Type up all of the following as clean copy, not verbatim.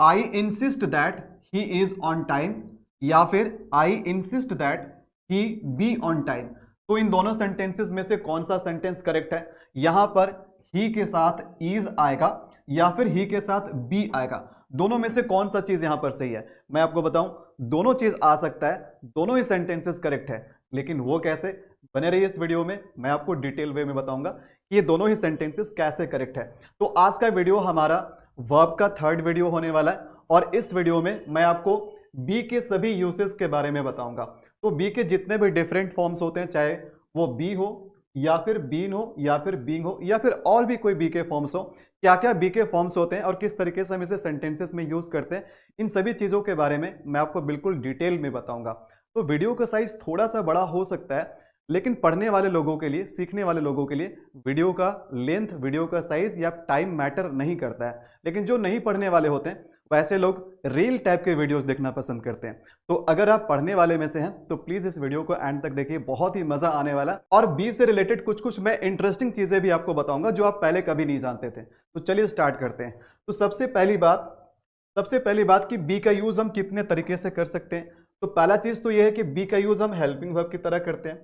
I insist that he is on time या फिर I insist that he be on time. तो इन दोनों sentences में से कौन सा सेंटेंस करेक्ट है? यहां पर ही के साथ इज आएगा या फिर ही के साथ बी आएगा, दोनों में से कौन सा चीज यहां पर सही है? मैं आपको बताऊं, दोनों चीज आ सकता है, दोनों ही सेंटेंसेस करेक्ट है, लेकिन वो कैसे? बने रहिए इस वीडियो में, मैं आपको डिटेल वे में बताऊंगा कि ये दोनों ही सेंटेंसेस कैसे करेक्ट है। तो आज का वीडियो हमारा वर्ब का थर्ड वीडियो होने वाला है और इस वीडियो में मैं आपको बी के सभी यूसेस के बारे में बताऊंगा। तो बी के जितने भी डिफरेंट फॉर्म्स होते हैं, चाहे वो बी हो या फिर बीन हो या फिर बीइंग हो या फिर और भी कोई बी के फॉर्म्स हो, क्या क्या बी के फॉर्म्स होते हैं और किस तरीके से हम इसे सेंटेंसेस में यूज करते हैं, इन सभी चीजों के बारे में मैं आपको बिल्कुल डिटेल में बताऊंगा। तो वीडियो का साइज थोड़ा सा बड़ा हो सकता है, लेकिन पढ़ने वाले लोगों के लिए, सीखने वाले लोगों के लिए वीडियो का लेंथ, वीडियो का साइज या टाइम मैटर नहीं करता है। लेकिन जो नहीं पढ़ने वाले होते हैं वैसे लोग रील टाइप के वीडियोस देखना पसंद करते हैं। तो अगर आप पढ़ने वाले में से हैं तो प्लीज इस वीडियो को एंड तक देखिए, बहुत ही मजा आने वाला है। और बी से रिलेटेड कुछ मैं इंटरेस्टिंग चीजें भी आपको बताऊंगा जो आप पहले कभी नहीं जानते थे। तो चलिए स्टार्ट करते हैं। तो सबसे पहली बात कि बी का यूज हम कितने तरीके से कर सकते हैं। तो पहला चीज तो यह है कि बी का यूज हम हेल्पिंग वर्ब की तरह करते हैं,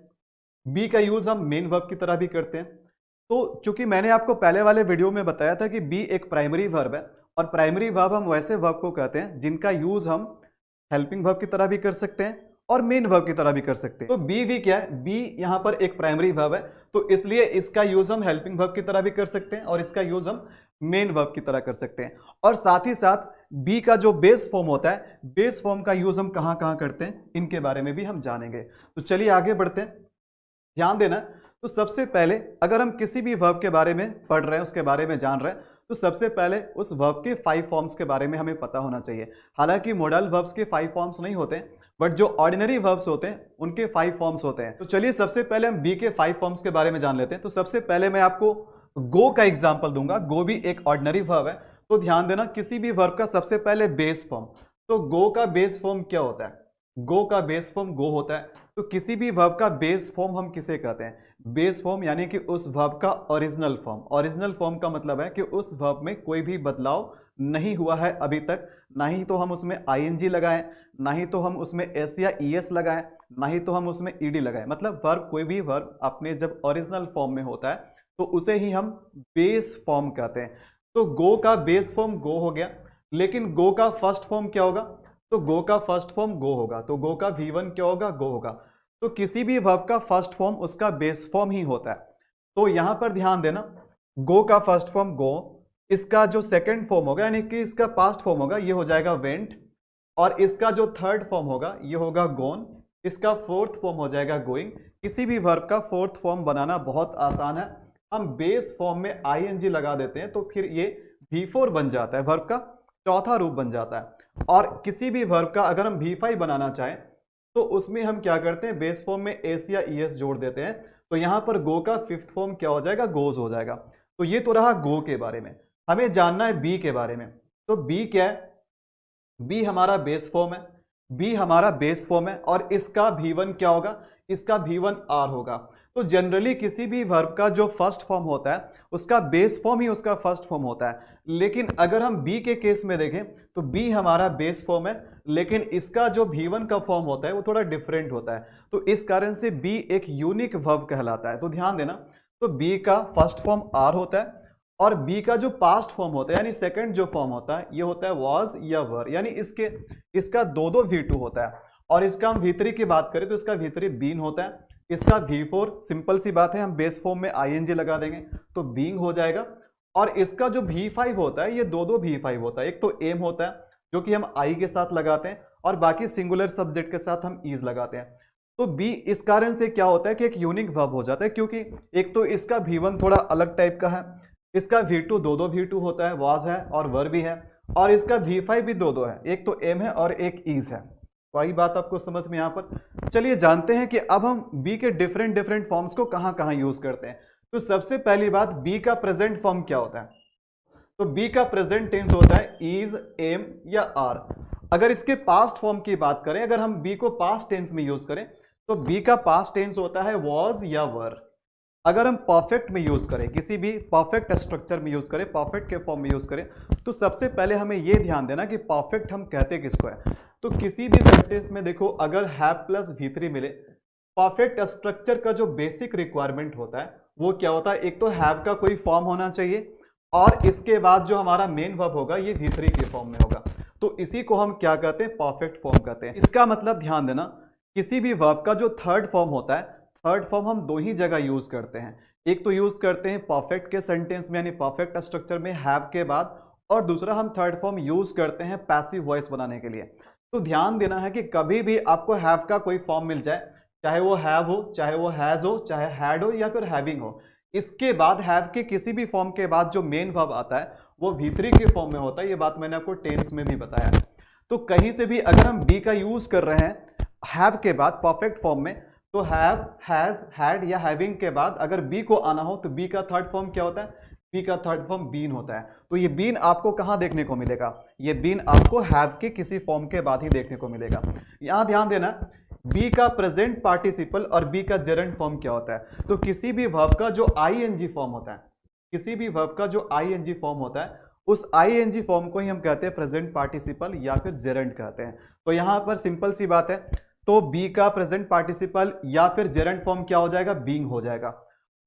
बी का यूज हम मेन वर्ब की तरह भी करते हैं। तो चूंकि मैंने आपको पहले वाले वीडियो में बताया था कि बी एक प्राइमरी वर्ब है और प्राइमरी वर्ब हम वैसे वर्ब को कहते हैं जिनका यूज हम हेल्पिंग वर्ब की तरह भी कर सकते हैं और मेन वर्ब की तरह भी कर सकते हैं। तो बी भी क्या है? बी यहां पर एक प्राइमरी वर्ब है, तो इसलिए इसका यूज हम हेल्पिंग वर्ब की तरह भी कर सकते हैं और इसका यूज हम मेन वर्ब की तरह कर सकते हैं। और साथ ही साथ बी का जो बेस फॉर्म होता है, बेस फॉर्म का यूज हम कहां कहां करते हैं, इनके बारे में भी हम जानेंगे। तो चलिए आगे बढ़ते हैं, ध्यान देना। तो सबसे पहले अगर हम किसी भी वर्ब के बारे में पढ़ रहे हैं, उसके बारे में जान रहे हैं, तो सबसे पहले उस वर्ब के 5 फॉर्म्स के बारे में हमें पता होना चाहिए। हालांकि मॉडल वर्ब्स के 5 फॉर्म्स नहीं होते, बट जो ऑर्डिनरी वर्ब्स होते हैं उनके 5 फॉर्म्स होते हैं। तो चलिए सबसे पहले हम बी के 5 फॉर्म्स के बारे में जान लेते हैं। तो सबसे पहले मैं आपको गो का एग्जाम्पल दूंगा। गो भी एक ऑर्डिनरी वर्ब है, तो ध्यान देना किसी भी वर्ब का सबसे पहले बेस फॉर्म। तो गो का बेस फॉर्म क्या होता है? गो का बेस फॉर्म गो होता है। तो किसी भी वर्ब का बेस फॉर्म हम किसे कहते हैं? बेस फॉर्म यानी कि उस वर्ब का ओरिजिनल फॉर्म। ओरिजिनल फॉर्म का मतलब है कि उस वर्ब में कोई भी बदलाव नहीं हुआ है अभी तक, ना ही तो हम उसमें आईएनजी लगाएं, ना ही तो हम उसमें एस या ईएस लगाएं, ना ही तो हम उसमें ईडी लगाएं। मतलब वर्ब, कोई भी वर्ब अपने जब ओरिजिनल फॉर्म में होता है तो उसे ही हम बेस फॉर्म कहते हैं। तो गो का बेस फॉर्म गो हो गया, लेकिन गो का फर्स्ट फॉर्म क्या होगा? तो गो का फर्स्ट फॉर्म गो होगा। तो गो का V1 क्या होगा? गो होगा। तो किसी भी वर्ब का फर्स्ट फॉर्म उसका बेस फॉर्म ही होता है। तो यहां पर ध्यान देना, गो का फर्स्ट फॉर्म गो, इसका जो सेकंड फॉर्म होगा यानी कि इसका पास्ट फॉर्म होगा, ये हो जाएगा वेंट, और इसका जो थर्ड फॉर्म होगा ये होगा गोन, इसका फोर्थ फॉर्म हो जाएगा गोइंग। किसी भी वर्ब का फोर्थ फॉर्म बनाना बहुत आसान है, हम बेस फॉर्म में आईएनजी लगा देते हैं तो फिर ये V4 बन जाता है, वर्ब का चौथा रूप बन जाता है। और किसी भी वर्ब का अगर हम V5 बनाना चाहें तो उसमें हम क्या करते हैं? बेस फॉर्म में एस या ईएस जोड़ देते हैं। तो यहां पर गो का फिफ्थ फॉर्म क्या हो जाएगा? गोज हो जाएगा। तो ये तो रहा गो के बारे में। हमें जानना है बी के बारे में। तो बी क्या है? बी हमारा बेस फॉर्म है, बी हमारा बेस फॉर्म है और इसका V1 क्या होगा? इसका V1 R होगा। तो जनरली किसी भी वर्ब का जो फर्स्ट फॉर्म होता है उसका बेस फॉर्म ही उसका फर्स्ट फॉर्म होता है। लेकिन अगर हम बी के केस में देखें तो बी हमारा बेस फॉर्म है, लेकिन इसका जो V1 का फॉर्म होता है वो थोड़ा डिफरेंट होता है। तो इस कारण से बी एक यूनिक वर्ब कहलाता है। तो ध्यान देना, तो बी का फर्स्ट फॉर्म R होता है और बी का जो पास्ट फॉर्म होता है यानी सेकंड जो फॉर्म होता है ये होता है वाज या वर, यानी इसका दो V2 होता है। और इसका हम V3 की बात करें तो इसका V3 बीन होता है, इसका V4 सिंपल सी बात है, हम बेस फॉर्म में आईएनजी लगा देंगे तो बीइंग हो जाएगा। और इसका जो V5 होता है ये दो V5 होता है, एक तो एम होता है जो कि हम आई के साथ लगाते हैं और बाकी सिंगुलर सब्जेक्ट के साथ हम इज लगाते हैं। तो बी इस कारण से क्या होता है कि एक यूनिक वर्ब हो जाता है, क्योंकि एक तो इसका V1 थोड़ा अलग टाइप का है, इसका V2 दो V2 होता है, वाज है और वर भी है, और इसका V5 भी दो है, एक तो एम है और एक इज है। तो आई बात आपको समझ में यहां पर। चलिए जानते हैं कि अब हम बी के डिफरेंट फॉर्म्स को कहां कहां यूज करते हैं। तो सबसे पहली बात, बी का प्रेजेंट फॉर्म क्या होता है? तो बी का प्रेजेंट टेंस होता है इज, एम या आर। अगर इसके पास्ट फॉर्म की बात करें, अगर हम बी को पास्ट टेंस में यूज करें तो बी का पास्ट टेंस होता है वाज या वर। अगर हम परफेक्ट में यूज करें, किसी भी परफेक्ट स्ट्रक्चर में यूज करें, परफेक्ट के फॉर्म में यूज करें, तो सबसे पहले हमें यह ध्यान देना कि परफेक्ट हम कहते किसको है। तो किसी भी सेंटेंस में देखो अगर हैव प्लस V3 मिले, परफेक्ट स्ट्रक्चर का जो बेसिक रिक्वायरमेंट होता है वो क्या होता है, एक तो हैव का कोई फॉर्म होना चाहिए और इसके बाद जो हमारा मेन वर्ब होगा ये V3 के फॉर्म में होगा। तो इसी को हम क्या कहते हैं, परफेक्ट फॉर्म कहते हैं। इसका मतलब ध्यान देना, किसी भी वर्ब का जो थर्ड फॉर्म होता है, थर्ड फॉर्म हम दो ही जगह यूज करते हैं। एक तो यूज करते हैं परफेक्ट के सेंटेंस में यानी परफेक्ट स्ट्रक्चर में हैव के बाद, और दूसरा हम थर्ड फॉर्म यूज करते हैं पैसिव वॉइस बनाने के लिए। तो ध्यान देना है कि कभी भी आपको हैव का कोई फॉर्म मिल जाए, चाहे वो हैव हो, चाहे वो हैज हो, चाहे हैड हो या फिर हैविंग हो, इसके बाद हैव के किसी भी फॉर्म के बाद जो मेन वर्ब आता है वो V3 के फॉर्म में होता है। ये बात मैंने आपको टेंस में भी बताया है। तो कहीं से भी अगर हम बी का यूज कर रहे हैं हैव के बाद परफेक्ट फॉर्म में, तो हैव, हैज, हैड या हैविंग के बाद अगर बी को आना हो तो बी का थर्ड फॉर्म क्या होता है, बी का थर्ड फॉर्म बीन होता है। तो ये बीन आपको कहां देखने को मिलेगा, ये बीन आपको हैव के किसी फॉर्म के बाद ही देखने को मिलेगा। यहां ध्यान देना, बी का प्रेजेंट पार्टिसिपल और बी का जेरेंट फॉर्म क्या होता है। तो किसी भी वर्ब का जो आईएनजी फॉर्म होता है, किसी भी वर्ब का जो आईएनजी फॉर्म होता है, उस आईएनजी फॉर्म को ही हम कहते हैं प्रेजेंट पार्टिसिपल या फिर जेरेंट कहते हैं। तो यहां पर सिंपल सी बात है, तो बी का प्रेजेंट पार्टिसिपल या फिर जेरेंट फॉर्म क्या हो जाएगा, बीइंग हो जाएगा।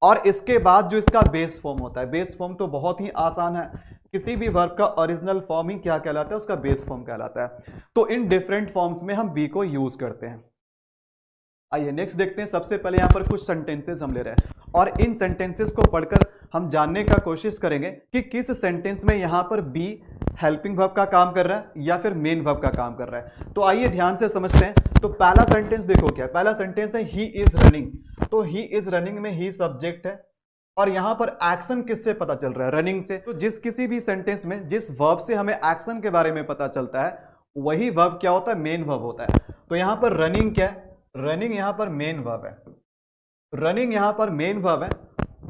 और इसके बाद जो इसका बेस फॉर्म होता है, बेस फॉर्म तो बहुत ही आसान है, किसी भी वर्ब का ओरिजिनल फॉर्म ही क्या कहलाता है, उसका बेस फॉर्म कहलाता है। तो इन डिफरेंट फॉर्म्स में हम बी को यूज करते हैं। आइए नेक्स्ट देखते हैं। सबसे पहले यहाँ पर कुछ सेंटेंसेस हम ले रहे हैं और इन सेंटेंसेस को पढ़कर हम जानने का कोशिश करेंगे कि किस सेंटेंस में यहाँ पर बी हेल्पिंग वर्ब का काम कर रहा है या फिर मेन वर्ब का काम कर रहा है। तो आइए ध्यान से समझते हैं। तो पहला सेंटेंस देखो क्या है, पहला सेंटेंस है ही इज रनिंग। तो ही इज रनिंग में ही सब्जेक्ट है और यहां पर एक्शन किससे पता चल रहा है, रनिंग से। तो जिस किसी भी सेंटेंस में जिस वर्ब से हमें एक्शन के बारे में पता चलता है वही वर्ब क्या होता है, मेन वर्ब होता है। तो यहां पर रनिंग क्या है, रनिंग यहां पर मेन वर्ब है, रनिंग यहां पर मेन वर्ब है।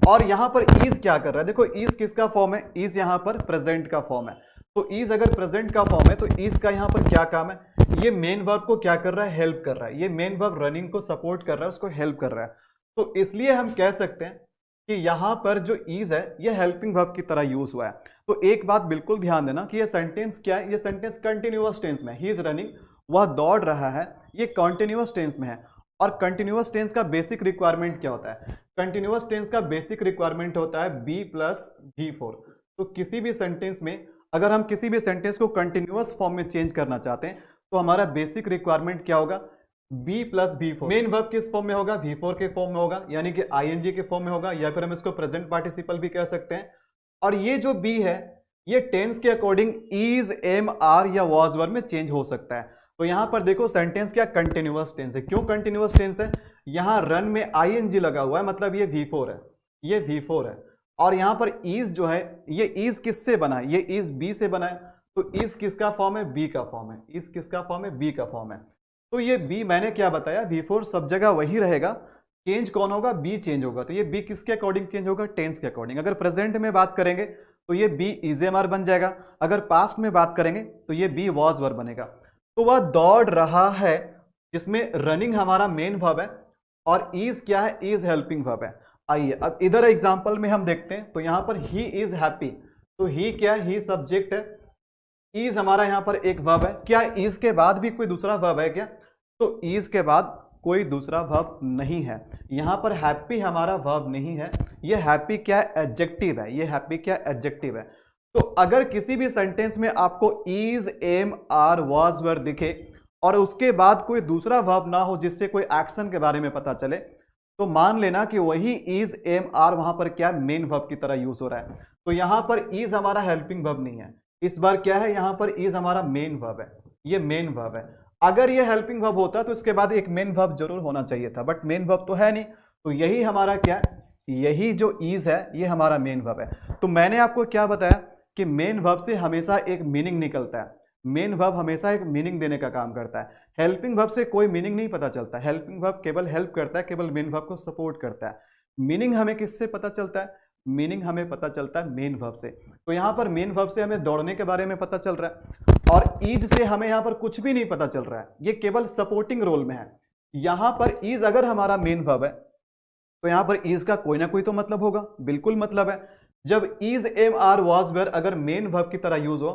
और यहां पर इज क्या कर रहा है, देखो इज किसका फॉर्म है, इज यहां पर प्रेजेंट का फॉर्म है। तो इज अगर प्रेजेंट का फॉर्म है तो इज का यहां पर क्या काम है, ये मेन वर्ब को क्या कर रहा है, हेल्प कर रहा है। ये मेन वर्ब रनिंग को सपोर्ट कर रहा है, उसको हेल्प कर रहा है। तो इसलिए हम कह सकते हैं कि यहां पर जो इज है ये हेल्पिंग वर्ब की तरह यूज हुआ है। तो एक बात बिल्कुल ध्यान देना कि ये सेंटेंस क्या है, ये सेंटेंस कंटिन्यूअस टेंस में, ही इज रनिंग, वह दौड़ रहा है, ये कंटिन्यूअस टेंस में है। और कंटिन्यूअस टेंस का बेसिक रिक्वायरमेंट क्या होता है, कंटिन्यूअस टेंस का बेसिक रिक्वायरमेंट होता है बी प्लस V4। तो किसी भी सेंटेंस में अगर हम किसी भी सेंटेंस को कंटिन्यूअस फॉर्म में चेंज करना चाहते हैं तो हमारा बेसिक रिक्वायरमेंट क्या होगा, be plus V4। Main verb किस फॉर्म में होगा, V4 के फॉर्म में होगा, यानी कि आईएनजी के फॉर्म में होगा, या फिर हम इसको प्रेजेंट पार्टिसिपल भी कह सकते हैं। और ये जो बी है ये टेंस के अकॉर्डिंग इज, एम, आर या वॉज वर्ब में चेंज हो सकता है। तो यहां पर देखो सेंटेंस क्या कंटिन्यूअस टेंस है। क्यों कंटिन्यूअस टेंस है, यहां रन में आईएनजी लगा हुआ है, मतलब ये V4 है, ये V4 है। और यहां पर इज जो है ये इज किससे बना है, ये इज बी से बना है। तो इज किसका फॉर्म है, बी का फॉर्म है, इज किसका फॉर्म है, बी का फॉर्म है। तो ये बी मैंने क्या बताया, V4 सब जगह वही रहेगा, चेंज कौन होगा, बी चेंज होगा। तो ये बी किसके अकॉर्डिंग चेंज होगा, टेंस के अकॉर्डिंग। अगर प्रेजेंट में बात करेंगे तो ये बी इज एम आर बन जाएगा, अगर पास्ट में बात करेंगे तो ये बी वॉज वर्ब बनेगा। तो वह दौड़ रहा है, जिसमें रनिंग हमारा मेन वर्ब है और इज क्या है, इज हेल्पिंग वर्ब है। आइए अब इधर एग्जांपल में हम देखते हैं। तो यहां पर ही इज हैप्पी, तो ही क्या है, ही सब्जेक्ट है, इज हमारा यहां पर एक वर्ब है। क्या इज के बाद भी कोई दूसरा वर्ब है क्या, तो इज के बाद कोई दूसरा वर्ब नहीं है। यहां पर हैप्पी हमारा वर्ब नहीं है, ये हैप्पी क्या है, एडजेक्टिव है, ये हैप्पी क्या है, एडजेक्टिव है। तो अगर किसी भी सेंटेंस में आपको is, am, are, was verb दिखे और उसके बाद कोई दूसरा वर्ब ना हो जिससे कोई एक्शन के बारे में पता चले, तो मान लेना कि वही इज, एम, आर वहां पर क्या मेन वर्ब की तरह यूज हो रहा है। तो यहां पर इज हमारा हेल्पिंग वर्ब नहीं है, इस बार क्या है, यहां पर इज हमारा मेन वर्ब है, ये मेन वर्ब है। अगर ये हेल्पिंग वर्ब होता तो इसके बाद एक मेन वर्ब जरूर होना चाहिए था, बट मेन वर्ब तो है नहीं। तो यही हमारा क्या है, यही जो इज है ये हमारा मेन वर्ब है। तो मैंने आपको क्या बताया कि मेन वर्ब से हमेशा एक मीनिंग निकलता है, मेन वर्ब हमेशा एक मीनिंग देने का काम करता है। हेल्पिंग वर्ब से कोई मीनिंग नहीं पता चलता, हेल्पिंग वर्ब केवल हेल्प करता है, केवल मेन वर्ब को सपोर्ट करता है। मीनिंग हमें किससे पता चलता है, मीनिंग हमें पता चलता है मेन वर्ब से। तो यहां पर मेन वर्ब से हमें दौड़ने के बारे में पता चल रहा है और इज से हमें यहां पर कुछ भी नहीं पता चल रहा है, ये केवल सपोर्टिंग रोल में है। यहां पर इज अगर हमारा मेन वर्ब है तो यहां पर इज का कोई ना कोई तो मतलब होगा, बिल्कुल मतलब है। जब is am are was were अगर मेन वर्ब की तरह यूज हो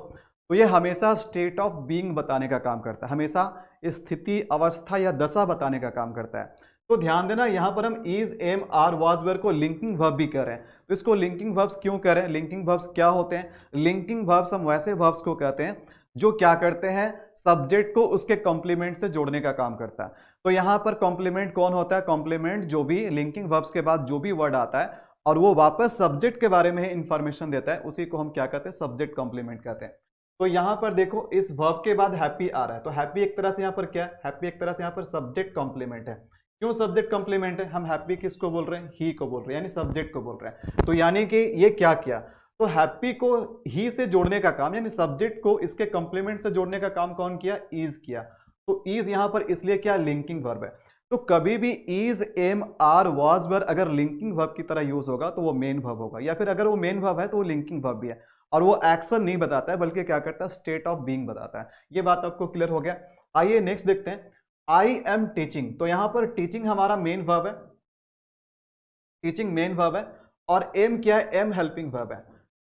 तो ये हमेशा स्टेट ऑफ बीइंग बताने का काम करता है, हमेशा स्थिति, अवस्था या दशा बताने का काम करता है। तो ध्यान देना, यहां पर हम is am are was were को लिंकिंग वर्ब भी कर रहे हैं। तो इसको लिंकिंग वर्ब्स क्यों कह रहे हैं? लिंकिंग वर्ब्स क्या होते हैं? लिंकिंग वर्ब्स हम वैसे वर्ब्स को कहते हैं जो क्या करते हैं, सब्जेक्ट को उसके कॉम्प्लीमेंट से जोड़ने का काम करता है। तो यहां पर कॉम्प्लीमेंट कौन होता है? कॉम्प्लीमेंट जो भी लिंकिंग वर्ब्स के बाद जो भी वर्ड आता है और वो वापस सब्जेक्ट के बारे में इंफॉर्मेशन देता है, उसी को हम क्या कहते हैं? सब्जेक्ट कॉम्प्लीमेंट कहते हैं। तो यहां पर देखो, इस वर्ब के बाद हैप्पी आ रहा है, तो हैप्पी एक तरह से यहां पर क्या है? हैप्पी एक तरह से यहां पर सब्जेक्ट कॉम्प्लीमेंट है। क्यों सब्जेक्ट कॉम्प्लीमेंट है? हम हैप्पी किसको बोल रहे हैं? ही को बोल रहे हैं, यानी सब्जेक्ट को बोल रहे हैं। तो यानी कि ये क्या किया? तो हैप्पी को ही से जोड़ने का काम, यानी सब्जेक्ट को इसके कॉम्प्लीमेंट से जोड़ने का काम कौन किया? इज किया। तो इज यहां पर इसलिए क्या? लिंकिंग वर्ब है। तो कभी भी is am are was were अगर लिंकिंग वर्ब की तरह यूज होगा तो वो मेन वर्ब होगा, या फिर अगर वो मेन वर्ब है तो वो लिंकिंग वर्ब भी है, और वो एक्शन नहीं बताता है बल्कि क्या करता है? स्टेट ऑफ बीइंग बताता है। ये बात आपको क्लियर हो गया? आइए नेक्स्ट देखते हैं, आई एम टीचिंग। तो यहां पर टीचिंग हमारा मेन वर्ब है, टीचिंग मेन वर्ब है, और एम क्या है? एम हेल्पिंग वर्ब है।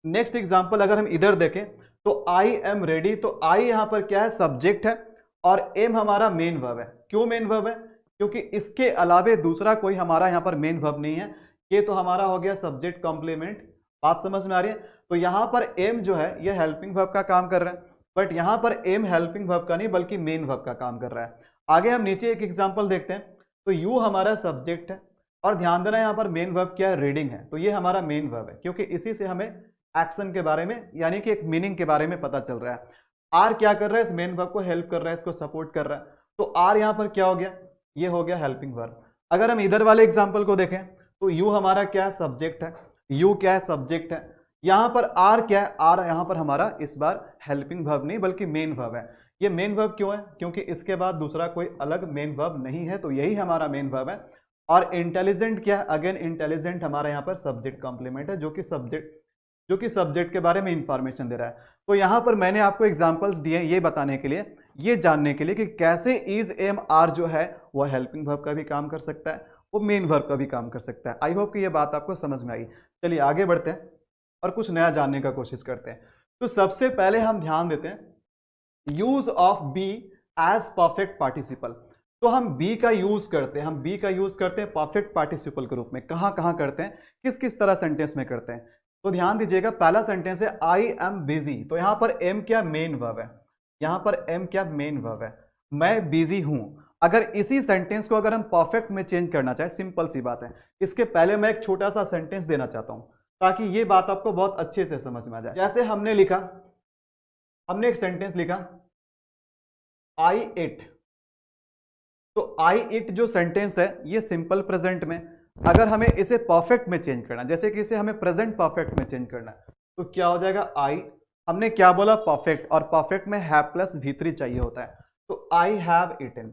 नेक्स्ट एग्जांपल अगर हम इधर देखें तो आई एम रेडी, तो आई यहां पर क्या है? सब्जेक्ट है, और एम हमारा मेन वर्ब है। क्यों मेन वर्ब है? क्योंकि इसके अलावे दूसरा कोई हमारा यहां पर मेन वर्ब नहीं है। ये तो हमारा हो गया सब्जेक्ट कॉम्प्लीमेंट। बात समझ में आ रही है? तो यहां पर एम जो है ये हेल्पिंग वर्ब का काम कर रहा है, बट यहां पर एम हेल्पिंग वर्ब का नहीं बल्कि मेन वर्ब का काम कर रहा है। आगे हम नीचे एक एग्जांपल देखते हैं, तो यू हमारा सब्जेक्ट है, और ध्यान देना यहां पर मेन वर्ब क्या है? रीडिंग है। तो ये हमारा मेन वर्ब है, क्योंकि इसी से हमें एक्शन के बारे में यानी कि एक मीनिंग के बारे में पता चल रहा है। आर क्या कर रहा है? इस मेन वर्ब को हेल्प कर रहा है, इसको सपोर्ट कर रहा है। तो आर यहां पर क्या हो गया? ये हो गया हेल्पिंग वर्ब। अगर हम इधर वाले एग्जांपल को देखें तो यू हमारा क्या है? सब्जेक्ट है। यू क्या है? सब्जेक्ट है। यहां पर आर क्या है? आर यहां पर हमारा इस बार हेल्पिंग वर्ब नहीं बल्कि मेन वर्ब है। ये मेन वर्ब क्यों है? क्योंकि इसके बाद दूसरा कोई अलग मेन वर्ब नहीं है, तो यही हमारा मेन वर्ब है। और इंटेलिजेंट क्या है? अगेन इंटेलिजेंट हमारा यहाँ पर सब्जेक्ट कॉम्प्लीमेंट है, जो कि सब्जेक्ट के बारे में इंफॉर्मेशन दे रहा है। तो यहां पर मैंने आपको एग्जांपल्स दिए ये बताने के लिए, ये जानने के लिए कि कैसे इज एम आर जो है वो हेल्पिंग वर्ब का भी काम कर सकता है, वो मेन वर्ब का भी काम कर सकता है। आई होप कि ये बात आपको समझ में आई। चलिए आगे बढ़ते हैं और कुछ नया जानने का कोशिश करते हैं। तो सबसे पहले हम ध्यान देते हैं use of be as perfect participle. तो हम बी का यूज करते हैं, परफेक्ट पार्टिसिपल के रूप में। कहां कहां करते हैं, किस किस तरह सेंटेंस में करते हैं? तो ध्यान दीजिएगा, पहला सेंटेंस है आई एम बिजी। तो यहां पर एम क्या? मेन वर्ब है। यहां पर एम क्या? मेन वर्ब है। मैं बिजी हूं। अगर इसी सेंटेंस को अगर हम परफेक्ट में चेंज करना चाहे, सिंपल सी बात है, इसके पहले मैं एक छोटा सा सेंटेंस देना चाहता हूं ताकि ये बात आपको बहुत अच्छे से समझ में आ जाए। जैसे हमने एक सेंटेंस लिखा आई इट। तो आई इट जो सेंटेंस है ये सिंपल प्रेजेंट में, अगर हमें इसे परफेक्ट में चेंज करना, जैसे कि इसे हमें प्रेजेंट परफेक्ट में चेंज करना है, तो क्या हो जाएगा? आई, हमने क्या बोला? परफेक्ट, और परफेक्ट में हैव प्लस V3 चाहिए होता है। तो I have eaten,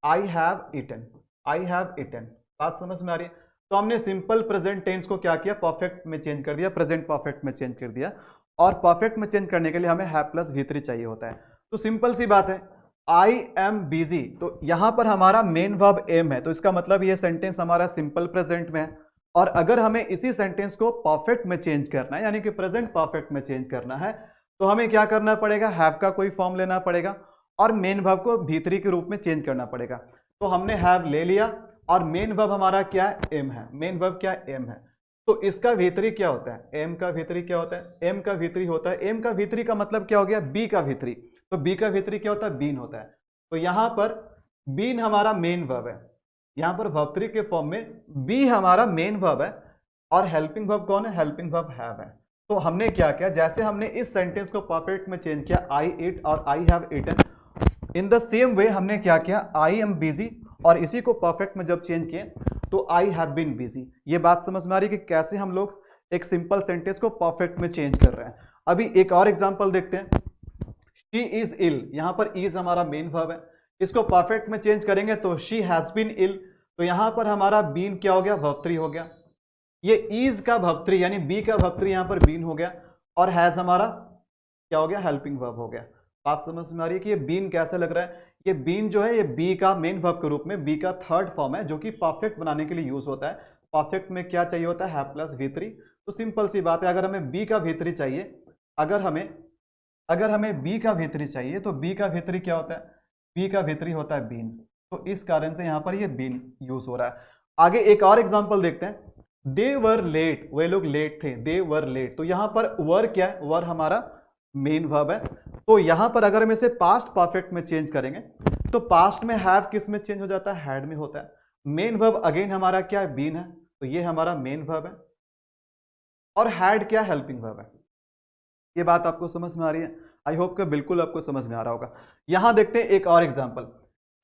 I have eaten, I have eaten. बात समझ में आ रही है? तो हमने सिंपल प्रेजेंट टेंस को क्या किया? परफेक्ट में चेंज कर दिया, प्रेजेंट परफेक्ट में चेंज कर दिया, और परफेक्ट में चेंज करने के लिए हमें हैव प्लस V3 चाहिए होता है। तो सिंपल सी बात है, आई एम बिजी, तो यहां पर हमारा मेन वर्ब एम है, तो इसका मतलब ये सेंटेंस हमारा सिंपल प्रेजेंट में है। और अगर हमें इसी सेंटेंस को परफेक्ट में चेंज करना है, यानी कि प्रेजेंट परफेक्ट में चेंज करना है, तो हमें क्या करना पड़ेगा? हैव का कोई फॉर्म लेना पड़ेगा और मेन वर्ब को V3 के रूप में चेंज करना पड़ेगा। तो हमने हैव ले लिया, और मेन वर्ब हमारा क्या है? एम है। मेन वर्ब क्या है? एम है। तो इसका V3 क्या होता है? एम का V3 क्या होता है? एम का V3 होता है, एम का V3 का मतलब क्या हो गया? बी का V3। तो बी का V3 क्या होता है? बीन होता है। तो यहां पर बीन हमारा मेन वर्ब है, यहां पर वर्ब 3 के फॉर्म में बी हमारा मेन वर्ब है, और हेल्पिंग वर्ब कौन है? हेल्पिंग वर्ब हैव है। तो हमने क्या किया? जैसे हमने इस सेंटेंस को परफेक्ट में चेंज किया, आई इट और I have eaten, in the same way हमने क्या किया? आई एम बिजी, और इसी को परफेक्ट में जब चेंज किए तो आई हैव बीन बिजी। ये बात समझ में आ रही है कि कैसे हम लोग एक सिंपल सेंटेंस को परफेक्ट में चेंज कर रहे हैं। अभी एक और एग्जांपल देखते हैं, शी इज इल। यहां पर इज हमारा मेन वर्ब है, इसको परफेक्ट में चेंज करेंगे तो शी हैज बीन इल। तो यहां पर हमारा बीन क्या हो गया? वर्ब 3 हो गया। ये इज का वर्ब 3 यानी बी का वर्ब 3 यहां पर बीन हो गया, और हैज हमारा क्या हो गया? हेल्पिंग वर्ब हो गया। बात समझ में आ रही है कि ये बीन कैसे लग रहा है? ये बीन जो है ये बी का मेन वर्ब के रूप में, बी का थर्ड फॉर्म है जो कि परफेक्ट बनाने के लिए यूज होता है। परफेक्ट में क्या चाहिए होता है? Have plus V3। तो सिंपल सी बात है, अगर हमें बी का V3 चाहिए, अगर हमें बी का V3 चाहिए तो बी का V3 क्या होता है? बी का V3 होता है बीन। तो इस कारण से यहां पर ये बीन यूज हो रहा है। आगे एक और एग्जांपल देखते हैं। दे वर लेट, वे लोग लेट थे, दे वर लेट। तो यहां पर वर क्या है? वर हमारा मेन वर्ब है। तो यहां पर अगर हम इसे पास्ट परफेक्ट में चेंज करेंगे तो पास्ट में हैव किस में चेंज हो जाता है? हैड में होता है। मेन वर्ब अगेन हमारा क्या है? बीन है। तो ये हमारा मेन वर्ब है और हैड क्या? हेल्पिंग वर्ब है। ये बात आपको समझ में आ रही है? आई होप कि बिल्कुल आपको समझ में आ रहा होगा। यहां देखते हैं एक और example.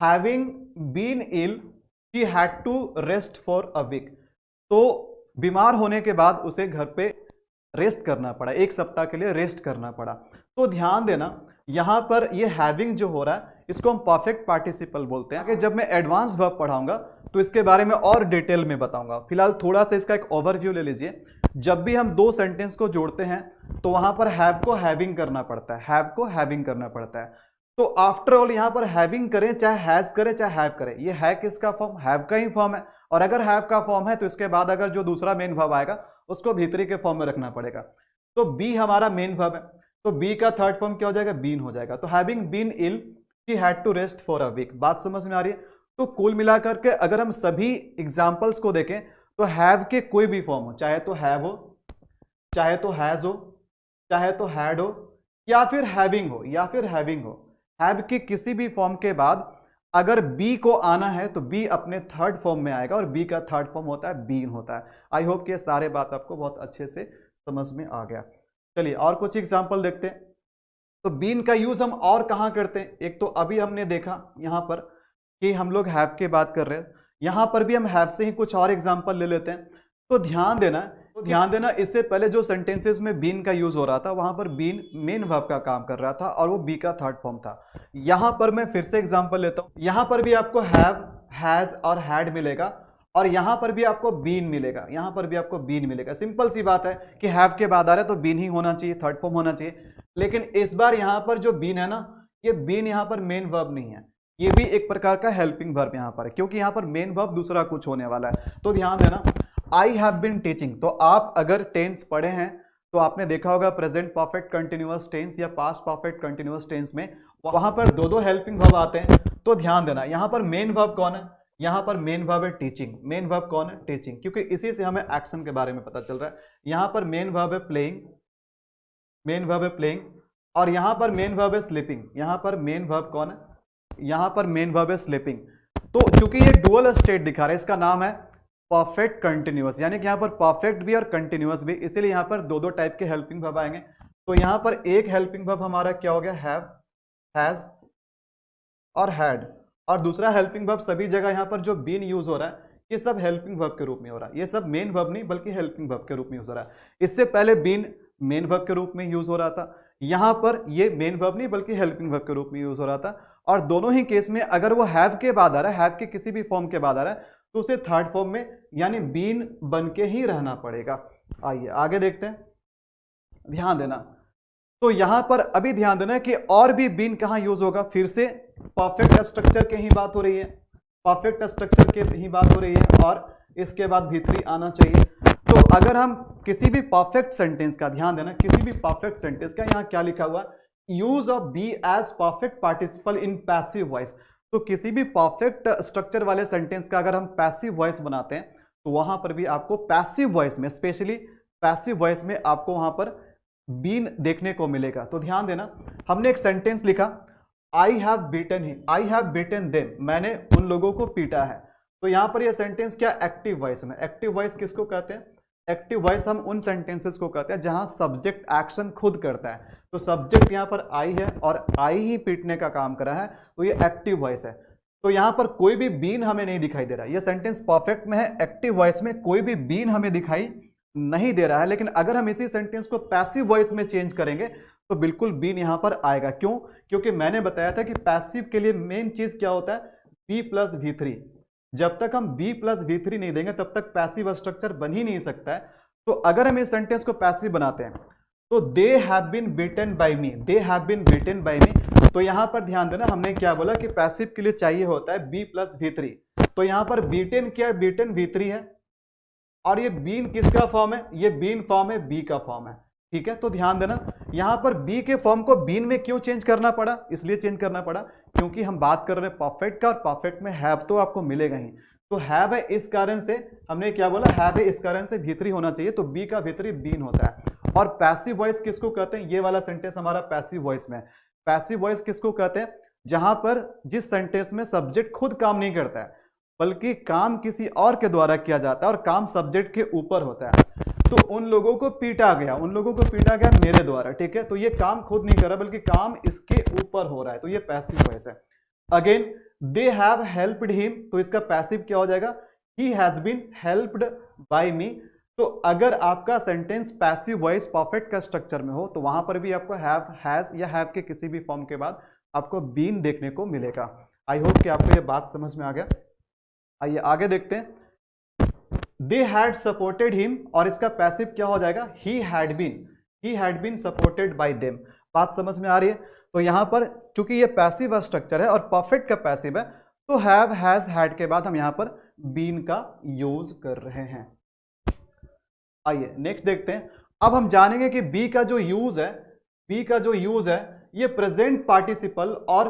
Having been ill she had to rest for a week. तो बीमार होने के बाद उसे घर पे रेस्ट करना पड़ा, एक सप्ताह के लिए रेस्ट करना पड़ा। तो ध्यान देना यहां पर ये हैविंग जो हो रहा है इसको हम परफेक्ट पार्टिसिपल बोलते हैं। कि जब मैं एडवांस वर्ब पढ़ाऊंगा तो इसके बारे में और डिटेल में बताऊंगा। फिलहाल थोड़ा सा इसका एक ओवरव्यू ले लीजिए। जब भी हम दो सेंटेंस को जोड़ते हैं तो वहां पर हैव को हैविंग करना पड़ता है, हैव को हैविंग करना पड़ता है। तो आफ्टर ऑल यहां पर हैविंग करें चाहे हैज करें चाहे हैव करें, ये है किसका फॉर्म? हैव का ही फॉर्म है। और अगर हैव का फॉर्म है तो इसके बाद अगर जो दूसरा मेन वर्ब आएगा उसको भीतरी के फॉर्म में रखना पड़ेगा। तो बी हमारा मेन वर्ब है, तो बी का थर्ड फॉर्म क्या हो जाएगा? बीन हो जाएगा। तो having been ill she had to rest for a week. बात समझ में आ रही है? तो कुल मिलाकर के अगर हम सभी एग्जांपल्स को देखें तो हैव के कोई भी फॉर्म हो, चाहे तो हैव हो, चाहे तो हैज हो, चाहे तो हैड हो, या फिर हैविंग हो, या फिर हैविंग हो, हैव के किसी भी फॉर्म के बाद अगर बी को आना है तो बी अपने थर्ड फॉर्म में आएगा और बी का थर्ड फॉर्म होता है बीन होता है। आई होप कि ये सारे बात आपको बहुत अच्छे से समझ में आ गया। चलिए और कुछ एग्जांपल देखते हैं। तो बीन का यूज हम और कहां करते हैं? एक तो अभी हमने देखा यहां पर कि हम लोग हैव की बात कर रहे हैं, यहां पर भी हम हैव से ही कुछ और एग्जांपल ले लेते हैं। तो ध्यान देना इससे पहले जो सेंटेंसेस में बीन का यूज हो रहा था वहां पर बीन मेन वर्ब का काम कर रहा था और वो बी का थर्ड फॉर्म था। यहां पर मैं फिर से एग्जांपल लेता हूं। यहां पर भी आपको हैव, हैज और हैड मिलेगा और यहां पर भी आपको बीन मिलेगा, यहां पर भी आपको बीन मिलेगा। सिंपल सी बात है कि हैव के बाद आ रहा है तो बीन ही होना चाहिए, थर्ड फॉर्म होना चाहिए। लेकिन इस बार यहां पर जो बीन है ना, ये बीन यहां पर मेन वर्ब नहीं है, ये भी एक प्रकार का हेल्पिंग वर्ब यहां पर है, क्योंकि यहां पर मेन वर्ब दूसरा कुछ होने वाला है। तो ध्यान देना, आई हैव बीन टीचिंग। तो आप अगर टेंस पढ़े हैं तो आपने देखा होगा प्रेजेंट परफेक्ट कंटिन्यूअस टेंस या पास्ट परफेक्ट कंटिन्यूअस टेंस में वहां पर दो दो हेल्पिंग वर्ब आते हैं। तो ध्यान देना यहां पर मेन वर्ब कौन है? यहां पर मेन वर्ब है टीचिंग। मेन वर्ब कौन है? टीचिंग, क्योंकि इसी से हमें एक्शन के बारे में पता चल रहा है। यहां पर मेन वर्ब है प्लेइंग, मेन वर्ब है प्लेइंग, और यहां पर मेन वर्ब है स्लीपिंग। यहां पर मेन वर्ब कौन है? यहां पर मेन वर्ब है स्लीपिंग। तो चूंकि ये डुअल स्टेट दिखा रहा है, इसका नाम है परफेक्ट कंटिन्यूअस, यानी कि यहां पर परफेक्ट भी और कंटिन्यूअस भी, इसीलिए यहां पर दो दो टाइप के हेल्पिंग वर्ब आएंगे। तो यहां पर एक हेल्पिंग वर्ब हमारा क्या हो गया? हैव, हैज और हैड, और दूसरा हेल्पिंग वर्ब सभी जगह यहां पर जो बीन यूज हो रहा है ये सब हेल्पिंग वर्ब के रूप में हो रहा है। ये सब मेन वर्ब नहीं बल्कि हेल्पिंग वर्ब के रूप में यूज हो रहा है। इससे पहले बीन मेन वर्ब के रूप में यूज हो रहा था, यहां पर ये मेन वर्ब नहीं बल्कि हेल्पिंग वर्ब के रूप में यूज हो रहा था। और दोनों ही केस में अगर वो हैव के बाद आ रहा है, हैव के किसी भी फॉर्म के बाद आ रहा है तो उसे थर्ड फॉर्म में यानी बीन बन के ही रहना पड़ेगा। आइए आगे देखते हैं, ध्यान देना। तो यहां पर अभी ध्यान देना कि और भी बीन कहां यूज होगा? फिर से परफेक्ट स्ट्रक्चर की ही बात हो रही है, परफेक्ट स्ट्रक्चर की ही बात हो रही है और इसके बाद भीतरी आना चाहिए। तो अगर हम किसी भी परफेक्ट सेंटेंस का, ध्यान देना किसी भी परफेक्ट सेंटेंस का, यहां क्या लिखा हुआ? Use of be as perfect participle in passive voice. तो किसी भी परफेक्ट स्ट्रक्चर वाले सेंटेंस का अगर हम पैसिव वॉइस बनाते हैं तो वहां पर भी आपको पैसिव वॉइस में, स्पेशली पैसिव वॉइस में आपको वहां पर बीन देखने को मिलेगा। तो ध्यान देना, हमने एक सेंटेंस लिखा, I have beaten him, I have beaten them, मैंने उन लोगों को पीटा है। तो यहां पर यह सेंटेंस क्या? एक्टिव वॉइस में। एक्टिव वॉइस किसको कहते हैं? एक्टिव वॉइस हम उन सेंटेंसेस को कहते हैं जहां सब्जेक्ट एक्शन खुद करता है। तो सब्जेक्ट यहां पर आई है और आई ही पीटने का काम कर रहा है, तो ये एक्टिव वॉइस है। तो यहां पर कोई भी बीन हमें नहीं दिखाई दे रहा। ये सेंटेंस परफेक्ट में है, एक्टिव वॉइस में कोई भी बीन हमें दिखाई नहीं दे रहा है। लेकिन अगर हम इसी सेंटेंस को पैसिव वॉइस में चेंज करेंगे तो बिल्कुल बीन यहां पर आएगा। क्यों? क्योंकि मैंने बताया था कि पैसिव के लिए मेन चीज क्या होता है? Be plus V3। जब तक हम बी प्लस V3 नहीं देंगे तब तक पैसिव स्ट्रक्चर बन ही नहीं सकता है। तो अगर हम इस सेंटेंस को पैसिव बनाते हैं तो they have been beaten by me, they have been beaten by me. तो यहां पर ध्यान देना, हमने क्या बोला कि पैसिव के लिए चाहिए होता है बी प्लस V3। तो यहां पर बीटन क्या है, बीटन V3 है, और ये बीन किसका फॉर्म है, ये बीन फॉर्म है, बी का फॉर्म है। ठीक है, तो ध्यान देना यहां पर बी के फॉर्म को बीन में क्यों चेंज करना पड़ा, इसलिए चेंज करना पड़ा क्योंकि हम बात कर रहे हैं परफेक्ट का, और परफेक्ट में हैव तो आपको मिलेगा ही। तो हैव है, इस कारण से हमने क्या बोला, हैव है, इस कारण से V3 होना चाहिए, तो बी का V3 बीन होता है। और पैसिव वॉइस किसको कहते हैं, ये वाला सेंटेंस हमारा पैसिव वॉइस में है। पैसिव वॉइस किसको कहते हैं, जहां पर जिस सेंटेंस में सब्जेक्ट खुद काम नहीं करता है बल्कि काम किसी और के द्वारा किया जाता है और काम सब्जेक्ट के ऊपर होता है। तो उन लोगों को पीटा गया, उन लोगों को पीटा गया मेरे द्वारा। ठीक है, तो ये काम खुद नहीं कर रहा बल्कि काम इसके ऊपर हो रहा है, तो ये पैसिव वॉइस है। Again they have helped him, तो इसका पैसिव क्या हो जाएगा, he has been helped by me. तो अगर आपका सेंटेंस पैसिव वॉइस परफेक्ट का स्ट्रक्चर में हो तो वहां पर भी आपको हैव, हैज या हैव के किसी भी फॉर्म के बाद आपको बीन देखने को मिलेगा। आई होप कि आपको ये बात समझ में आ गया। आइए आगे देखते हैं। दे हैड सपोर्टेड हिम, और इसका पैसिव क्या हो जाएगा, he had been supported by them. बात समझ में आ रही है। तो यहां पर चूंकि ये पैसिव स्ट्रक्चर है और परफेक्ट का पैसिव है, तो हैव, हैज, हैड के बाद हम यहां पर बीन का यूज कर रहे हैं। आइए नेक्स्ट देखते हैं। अब हम जानेंगे कि बी का जो यूज है, ये प्रेजेंट पार्टिसिपल और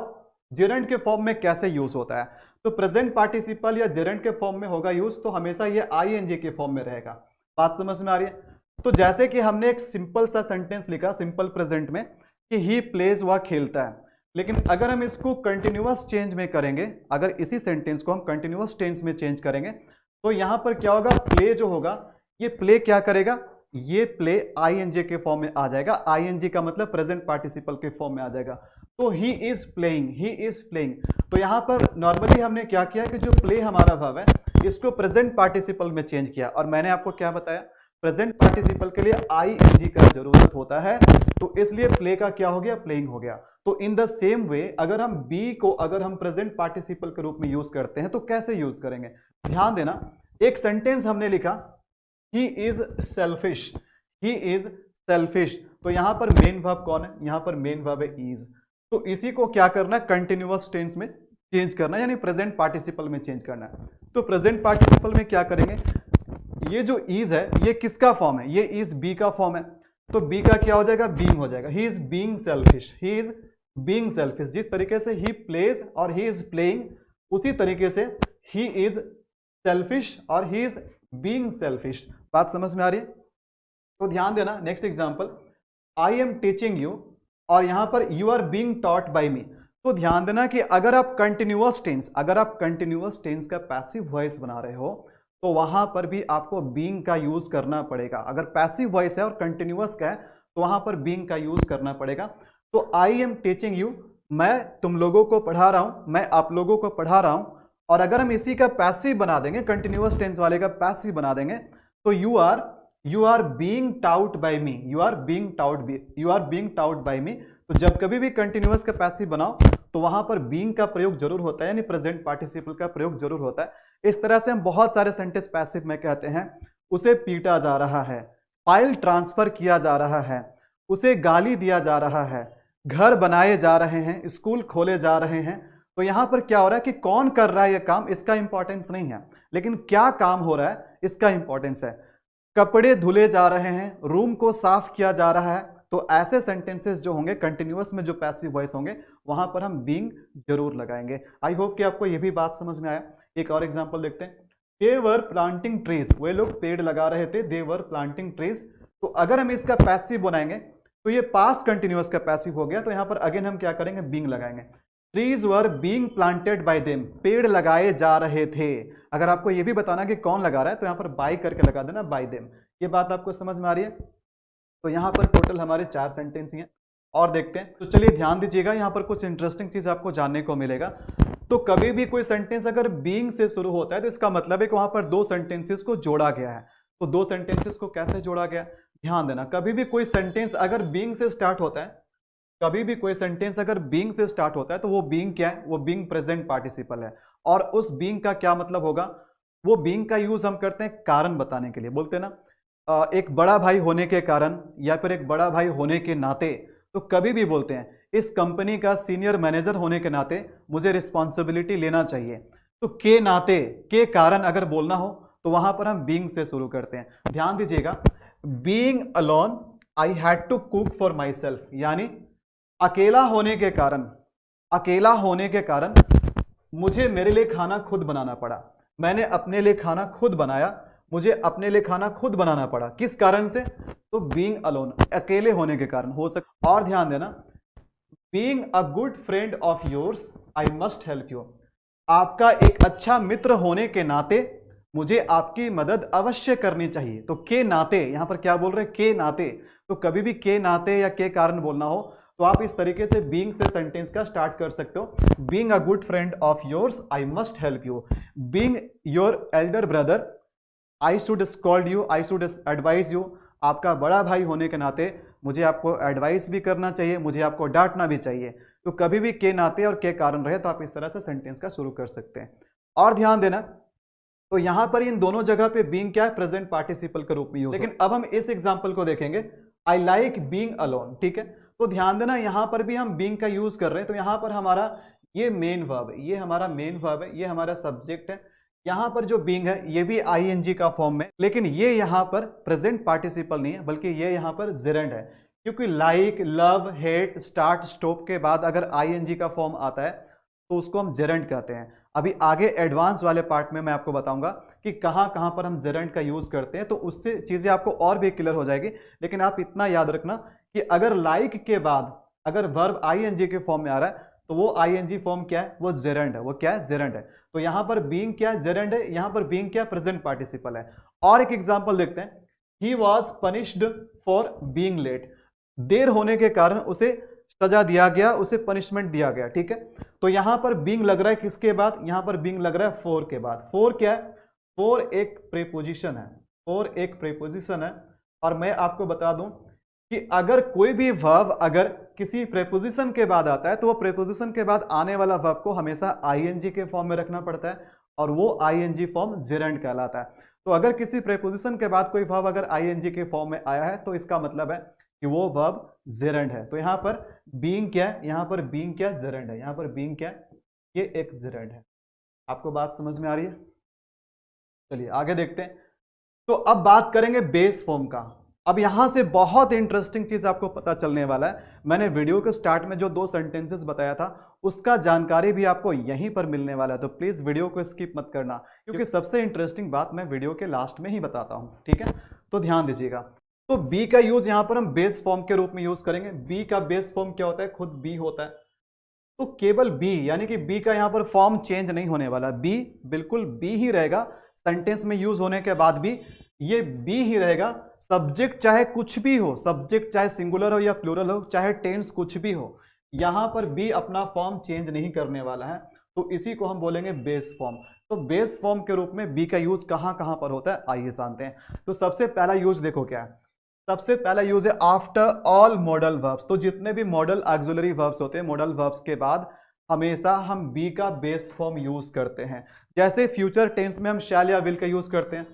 जेरेंट के फॉर्म में कैसे यूज होता है। तो प्रेजेंट पार्टिसिपल या जेरेंट के फॉर्म में होगा यूज, तो हमेशा ये आईएनजी के फॉर्म में रहेगा। बात समझ में आ रही है। तो जैसे कि हमने एक सिंपल सा सेंटेंस लिखा सिंपल प्रेजेंट में कि ही प्लेज, वह खेलता है, लेकिन अगर हम इसको कंटिन्यूअस चेंज में करेंगे, अगर इसी सेंटेंस को हम कंटिन्यूअस टेंस में चेंज करेंगे तो यहां पर क्या होगा, प्ले जो होगा ये प्ले क्या करेगा, ये प्ले आईएनजी के फॉर्म में आ जाएगा। आईएनजी का मतलब प्रेजेंट पार्टिसिपल के फॉर्म में आ जाएगा। तो ही इज प्लेइंग। तो यहां पर नॉर्मली हमने क्या किया कि जो प्ले हमारा वर्ब है इसको प्रेजेंट पार्टिसिपल में चेंज किया, और मैंने आपको क्या बताया, प्रेजेंट पार्टिसिपल के लिए आईएनजी का जरूरत होता है, तो इसलिए प्ले का क्या हो गया, प्लेइंग हो गया। तो इन द सेम वे अगर हम बी को अगर हम प्रेजेंट पार्टिसिपल के रूप में यूज करते हैं तो कैसे यूज करेंगे, ध्यान देना। एक सेंटेंस हमने लिखा ही इज सेल्फिश, तो यहां पर मेन वर्ब कौन है, यहां पर मेन वर्ब है इज। तो इसी को क्या करना है, कंटिन्यूअस टेंस में चेंज करना है, यानी प्रेजेंट पार्टिसिपल में चेंज करना है। तो प्रेजेंट पार्टिसिपल में क्या करेंगे, ये जो इज है ये किसका फॉर्म है, ये इज बी का फॉर्म है, तो बी का क्या हो जाएगा, बीइंग हो जाएगा। ही इज बीइंग सेल्फिश, जिस तरीके से ही प्लेज और ही इज प्लेइंग, उसी तरीके से ही इज सेल्फिश और ही इज बीइंग सेल्फिश। बात समझ में आ रही है। तो ध्यान देना, next example, I am teaching you, और यहां पर you are being taught by me. तो ध्यान देना कि अगर आप कंटिन्यूअस टेंस का पैसिव वॉइस बना रहे हो तो वहां पर भी आपको बीइंग का यूज करना पड़ेगा। अगर पैसिव वॉइस है और कंटिन्यूअस का है तो वहां पर बीइंग का यूज करना पड़ेगा। तो आई एम टीचिंग यू, मैं तुम लोगों को पढ़ा रहा हूं, मैं आप लोगों को पढ़ा रहा हूं। और अगर हम इसी का पैसिव बना देंगे, कंटिन्यूअस टेंस वाले का पैसिव बना देंगे, तो you are being taught by me, you are being taught by me. तो जब कभी भी कंटिन्यूअस का पैसिव बनाओ तो वहां पर बीइंग का प्रयोग जरूर होता है, यानी प्रेजेंट पार्टिसिपल का प्रयोग जरूर होता है। इस तरह से हम बहुत सारे सेंटेंस पैसिव में कहते हैं, उसे पीटा जा रहा है, फाइल ट्रांसफर किया जा रहा है, उसे गाली दिया जा रहा है, घर बनाए जा रहे हैं, स्कूल खोले जा रहे हैं। तो यहां पर क्या हो रहा है कि कौन कर रहा है यह काम, इसका इंपॉर्टेंस नहीं है, लेकिन क्या काम हो रहा है इसका इंपॉर्टेंस है। कपड़े धुले जा रहे हैं, रूम को साफ किया जा रहा है। तो ऐसे सेंटेंसेस जो होंगे कंटिन्यूअस में, जो पैसिव वॉइस होंगे, वहां पर हम बीइंग जरूर लगाएंगे। आई होप कि आपको यह भी बात समझ में आया। एक और एग्जांपल देखते हैं। दे वर प्लांटिंग ट्रीज, वे लोग पेड़ लगा रहे थे, दे वर प्लांटिंग ट्रीज। तो अगर हम इसका पैसिव बनाएंगे तो ये पास्ट कंटिन्यूअस का पैसिव हो गया, तो यहां पर अगेन हम क्या करेंगे, बीइंग लगाएंगे। Trees were being planted by them, पेड़ लगाए जा रहे थे। अगर आपको ये भी बताना कि कौन लगा रहा है तो यहां पर बाय करके लगा देना, बाय देम। ये बात आपको समझ में आ रही है। तो यहां पर टोटल हमारे 4 सेंटेंस हैं और देखते हैं। तो चलिए ध्यान दीजिएगा, यहां पर कुछ इंटरेस्टिंग चीज आपको जानने को मिलेगा। तो कभी भी कोई सेंटेंस अगर बीइंग से शुरू होता है तो इसका मतलब है कि वहां पर 2 सेंटेंसेस को जोड़ा गया है। तो 2 सेंटेंसेस को कैसे जोड़ा गया, ध्यान देना। कभी भी कोई सेंटेंस अगर बीइंग से स्टार्ट होता है, तो वो बीइंग क्या है, वो बीइंग प्रेजेंट पार्टिसिपल है। और उस बीइंग का क्या मतलब होगा, वो बीइंग का यूज हम करते हैं कारण बताने के लिए, बोलते हैं ना एक बड़ा भाई होने के कारण या फिर एक बड़ा भाई होने के नाते तो कभी भी बोलते हैं इस कंपनी का सीनियर मैनेजर होने के नाते मुझे रिस्पॉन्सिबिलिटी लेना चाहिए। तो के नाते, के कारण अगर बोलना हो तो वहां पर हम बीइंग से शुरू करते हैं। ध्यान दीजिएगा, being alone I had to cook for myself, यानी अकेला होने के कारण, अकेला होने के कारण मुझे मेरे लिए खाना खुद बनाना पड़ा। मैंने अपने लिए खाना खुद बनाया, मुझे अपने लिए खाना खुद बनाना पड़ा। किस कारण से? तो बीइंग अलोन, अकेले होने के कारण हो सकता। और ध्यान देना, being a good friend of yours I must help you, आपका एक अच्छा मित्र होने के नाते मुझे आपकी मदद अवश्य करनी चाहिए। तो के नाते, यहां पर क्या बोल रहे हैं? के नाते। तो कभी भी के नाते या के कारण बोलना हो तो आप इस तरीके से बीइंग से सेंटेंस का स्टार्ट कर सकते हो। Being a good friend of yours I must help you, being your Elder brother I should scold you, I should advise you, आपका बड़ा भाई होने के नाते मुझे आपको एडवाइस भी करना चाहिए, मुझे आपको डांटना भी चाहिए। तो कभी भी के नाते और के कारण रहे तो आप इस तरह से सेंटेंस का शुरू कर सकते हैं। और ध्यान देना, तो यहां पर इन दोनों जगह पे बीइंग क्या है? प्रेजेंट पार्टिसिपल के रूप में यूज। लेकिन अब हम इस एग्जांपल को देखेंगे, आई लाइक बीइंग अलोन, ठीक है। तो ध्यान देना, यहां पर भी हम बीइंग का यूज कर रहे हैं। तो यहां पर हमारा ये मेन वर्ब, ये हमारा मेन वर्ब है, ये हमारा सब्जेक्ट है। यहां पर जो बीइंग है ये भी आईएनजी का फॉर्म में, लेकिन ये यहां पर प्रेजेंट पार्टिसिपल नहीं है, बल्कि ये यहां पर जेरेंड है। क्योंकि like, love, hate, start, stop के बाद अगर आईएनजी का फॉर्म आता है तो उसको हम जेरेंड कहते हैं। अभी आगे एडवांस वाले पार्ट में मैं आपको बताऊंगा कि कहां कहां पर हम जेरेंड का यूज करते हैं, तो उससे चीजें आपको और भी क्लियर हो जाएगी। लेकिन आप इतना याद रखना कि अगर लाइक के बाद अगर वर्ब आईएनजी के फॉर्म में आ रहा है तो वो आईएनजी फॉर्म क्या है? वो जेरेंड है। वो क्या है? जेरेंड है। तो यहां पर बीइंग क्या है? जेरेंड है। यहां पर बीइंग क्या है? प्रेजेंट पार्टिसिपल है। और एक एग्जांपल देखते हैं, he was punished for being late, देर होने के कारण उसे सजा दिया गया, उसे पनिशमेंट दिया गया, ठीक है। तो यहां पर बीइंग लग रहा है किसके बाद? यहां पर बीइंग लग रहा है फॉर के बाद। फॉर क्या है? फॉर एक प्रीपोजिशन है, फॉर एक प्रीपोजिशन है। और मैं आपको बता दूं कि अगर कोई भी वर्ब अगर किसी प्रीपोजिशन के बाद आता है तो वो प्रीपोजिशन के बाद आने वाला वर्ब को हमेशा आईएनजी के फॉर्म में रखना पड़ता है, और वो आईएनजी फॉर्म जेरेंड कहलाता है। तो अगर किसी प्रीपोजिशन के बाद कोई वर्ब अगर आईएनजी के फॉर्म में आया है तो इसका मतलब है कि वो वर्ब जेरेंड है। तो यहां पर बीइंग क्या है? यहां पर बीइंग क्या? जेरेंड है। यहां पर बीइंग क्या है? ये एक जेरेंड है। आपको बात समझ में आ रही है? चलिए आगे देखते हैं। तो अब बात करेंगे बेस फॉर्म का। अब यहां से बहुत इंटरेस्टिंग चीज आपको पता चलने वाला है। मैंने वीडियो के स्टार्ट में जो 2 सेंटेंसेस बताया था उसका जानकारी भी आपको यहीं पर मिलने वाला है। तो प्लीज वीडियो को स्किप मत करना, क्योंकि सबसे इंटरेस्टिंग बात मैं वीडियो के लास्ट में ही बताता हूं, ठीक है। तो ध्यान दीजिएगा। तो बी का यूज यहां पर हम बेस फॉर्म के रूप में यूज करेंगे। बी का बेस फॉर्म क्या होता है? खुद बी होता है। तो केवल बी, यानी कि बी का यहां पर फॉर्म चेंज नहीं होने वाला, बी बिल्कुल बी ही रहेगा। सेंटेंस में यूज होने के बाद भी ये बी ही रहेगा। सब्जेक्ट चाहे कुछ भी हो, सब्जेक्ट चाहे सिंगुलर हो या प्लूरल हो, चाहे टेंस कुछ भी हो, यहां पर बी अपना फॉर्म चेंज नहीं करने वाला है। तो इसी को हम बोलेंगे बेस फॉर्म। तो बेस फॉर्म के रूप में बी का यूज कहां कहां पर होता है, आइए जानते हैं। तो सबसे पहला यूज देखो क्या है। सबसे पहला यूज है आफ्टर ऑल मॉडल वर्ब्स। तो जितने भी मॉडल ऑक्सिलरी वर्ब्स होते हैं, मॉडल वर्ब्स के बाद हमेशा हम बी का बेस फॉर्म यूज करते हैं। जैसे फ्यूचर टेंस में हम शैल या विल का यूज करते हैं,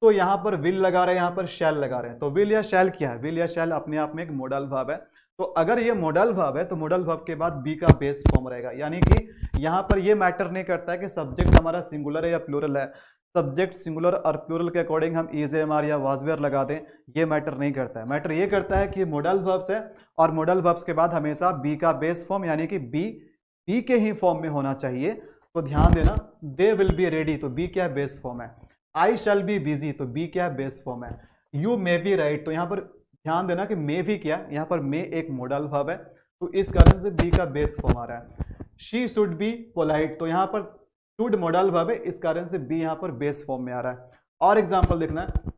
तो यहां पर विल लगा रहे हैं, यहां पर शैल लगा रहे हैं। तो विल या शैल क्या है? विल या शैल अपने आप में एक मॉडल वर्ब है। तो अगर ये मॉडल वर्ब है तो मॉडल वर्ब के बाद बी का बेस फॉर्म रहेगा। यानी कि यहां पर ये मैटर नहीं करता है कि सब्जेक्ट हमारा सिंगुलर है या प्लूरल है। सब्जेक्ट सिंगुलर और प्लूरल के अकॉर्डिंग हम इज एम या वाज वेयर लगा दें, ये मैटर नहीं करता है। मैटर ये करता है कि मॉडल वर्ब्स है और मॉडल वर्ब्स के बाद हमेशा बी का बेस फॉर्म यानी कि बी के ही फॉर्म में होना चाहिए। तो ध्यान देना, दे विल बी रेडी, तो बी क्या है? बेस फॉर्म है। आई शैल बी बिजी, तो बी क्या है? बेस फॉर्म है। यू मे बी राइट, तो यहां पर ध्यान देना कि मे भी क्या है? यहां पर मे एक मॉडल वर्ब है, तो इस कारण से बी का बेस फॉर्म आ रहा है। शी शुड बी पोलाइट, तो यहां पर शुड मॉडल वर्ब है, इस कारण से बी यहां पर बेस फॉर्म में आ रहा है। और एग्जांपल देखना है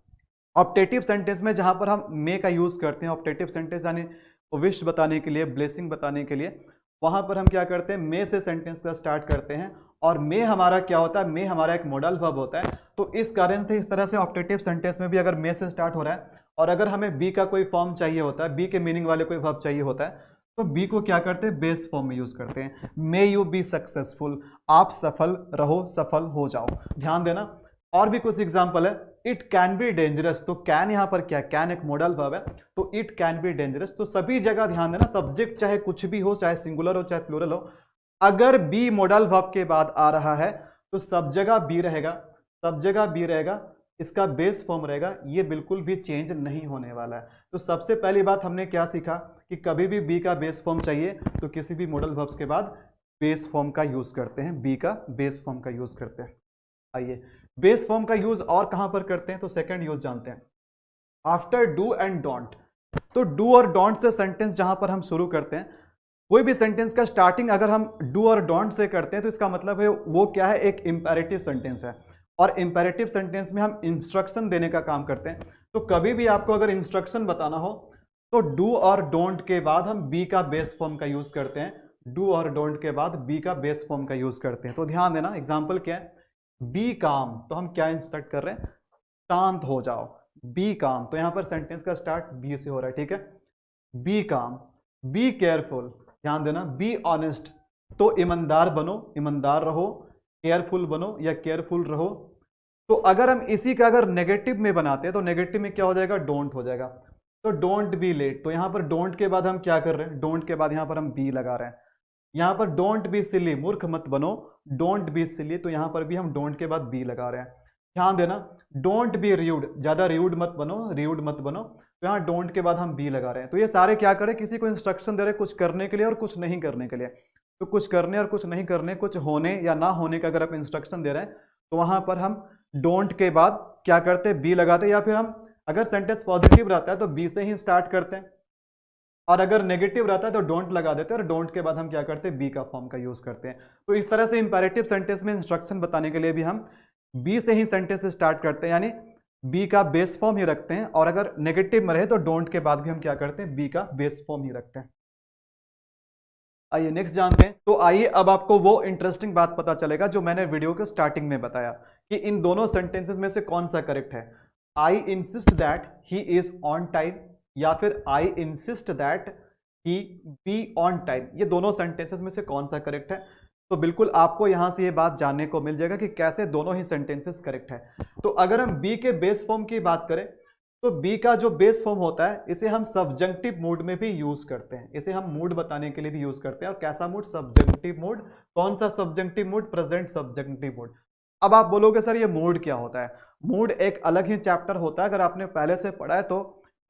ऑप्टेटिव सेंटेंस में, जहां पर हम मे का यूज करते हैं। ऑप्टेटिव सेंटेंस यानी विश बताने के लिए, ब्लेसिंग बताने के लिए, वहां पर हम क्या करते हैं? मे से सेंटेंस का स्टार्ट करते हैं। और मे हमारा क्या होता है? मे हमारा एक मॉडल वर्ब होता है। तो इस कारण से इस तरह से ऑप्टेटिव सेंटेंस में भी अगर मे से स्टार्ट हो रहा है और अगर हमें बी का कोई फॉर्म चाहिए होता है, बी के मीनिंग वाले कोई वर्ब चाहिए होता है, तो बी को क्या करते हैं? बेस फॉर्म में यूज करते हैं। मे यू बी सक्सेसफुल, आप सफल रहो, सफल हो जाओ। ध्यान देना। और भी कुछ एग्जाम्पल है, इट कैन बी डेंजरस, तो कैन यहाँ पर क्या, कैन एक मॉडल वर्ब है, तो इट कैन बी डेंजरस। तो सभी जगह ध्यान देना, सब्जेक्ट चाहे कुछ भी हो, चाहे सिंगुलर हो चाहे प्लूरल हो, अगर बी मॉडल वर्ब के बाद आ रहा है तो सब जगह बी रहेगा, सब जगह बी रहेगा, इसका बेस फॉर्म रहेगा, ये बिल्कुल भी चेंज नहीं होने वाला है। तो सबसे पहली बात हमने क्या सीखा कि कभी भी बी का बेस फॉर्म चाहिए तो किसी भी मॉडल वर्ब्स के बाद बेस फॉर्म का यूज करते हैं, बी का बेस फॉर्म का यूज करते हैं। आइए बेस फॉर्म का यूज और कहां पर करते हैं, तो सेकंड यूज जानते हैं, आफ्टर डू एंड डोंट। तो डू और डोंट से सेंटेंस जहां पर हम शुरू करते हैं, कोई भी सेंटेंस का स्टार्टिंग अगर हम डू और डोंट से करते हैं तो इसका मतलब है वो क्या है, एक इंपेरेटिव सेंटेंस है, और इंपेरेटिव सेंटेंस में हम इंस्ट्रक्शन देने का काम करते हैं। तो कभी भी आपको अगर इंस्ट्रक्शन बताना हो तो डू और डोंट के बाद हम बी का बेस फॉर्म का यूज करते हैं, डू और डोंट के बाद बी का बेस फॉर्म का यूज करते हैं। तो ध्यान देना, एग्जाम्पल क्या है, बी काम, तो हम क्या इंस्ट्रक्ट कर रहे हैं, शांत हो जाओ, बी काम, तो यहां पर सेंटेंस का स्टार्ट बी से हो रहा है, ठीक है। बी काम, बी केयरफुल, ध्यान देना, बी ऑनेस्ट, तो ईमानदार बनो, ईमानदार रहो, केयरफुल बनो या केयरफुल रहो। तो अगर हम इसी का अगर नेगेटिव में बनाते हैं तो नेगेटिव में क्या हो जाएगा, डोंट हो जाएगा। तो डोंट बी लेट, तो यहां पर डोंट के बाद हम क्या कर रहे हैं, डोंट के बाद यहां पर हम बी लगा रहे हैं। यहां पर डोंट बी सिली, मूर्ख मत बनो, डोंट बी सिली, तो यहां पर भी हम डोंट के बाद बी लगा रहे हैं। ध्यान देना, डोंट बी र्यूड, ज्यादा र्यूड मत बनो, र्यूड मत बनो, तो यहाँ डोंट के बाद हम बी लगा रहे हैं। तो ये सारे क्या करें, किसी को इंस्ट्रक्शन दे रहे हैं कुछ करने के लिए और कुछ नहीं करने के लिए। तो कुछ करने और कुछ नहीं करने, कुछ होने या ना होने का अगर आप इंस्ट्रक्शन दे रहे हैं तो वहां पर हम डोंट के बाद क्या करते हैं, बी लगाते हैं, या फिर हम अगर सेंटेंस पॉजिटिव रहता है तो बी से ही स्टार्ट करते हैं, और अगर नेगेटिव रहता है तो डोंट लगा देते हैं, और डोंट के बाद हम क्या करते हैं, बी का फॉर्म का यूज करते हैं। तो इस तरह से इंपेरेटिव सेंटेंस में इंस्ट्रक्शन बताने के लिए भी हम बी से ही सेंटेंस स्टार्ट करते हैं, यानी बी का बेस फॉर्म ही रखते हैं, और अगर नेगेटिव में रहे तो डोंट के बाद भी हम क्या करते हैं, बी का बेस फॉर्म ही रखते हैं। आइए नेक्स्ट जानते हैं। तो आइए अब आपको वो इंटरेस्टिंग बात पता चलेगा जो मैंने वीडियो के स्टार्टिंग में बताया कि इन दोनों सेंटेंसेस में से कौन सा करेक्ट है, I insist that he is on time या फिर I insist that he be on time, ये दोनों सेंटेंसेस में से कौन सा करेक्ट है। तो बिल्कुल आपको यहां से ये बात जानने को मिल जाएगा कि कैसे दोनों ही सेंटेंसेस करेक्ट है। तो अगर हम बी के बेस फॉर्म की बात करें तो बी का जो बेस फॉर्म होता है इसे हम सब्जेक्टिव मूड में भी यूज करते हैं, इसे हम मूड बताने के लिए भी यूज करते हैं। और कैसा मूड, सब्जेक्टिव मूड। कौन सा subjective mood, present subjective mood. अब आप बोलोगे सर ये मूड क्या होता है, मूड एक अलग ही चैप्टर होता है, अगर आपने पहले से पढ़ा है तो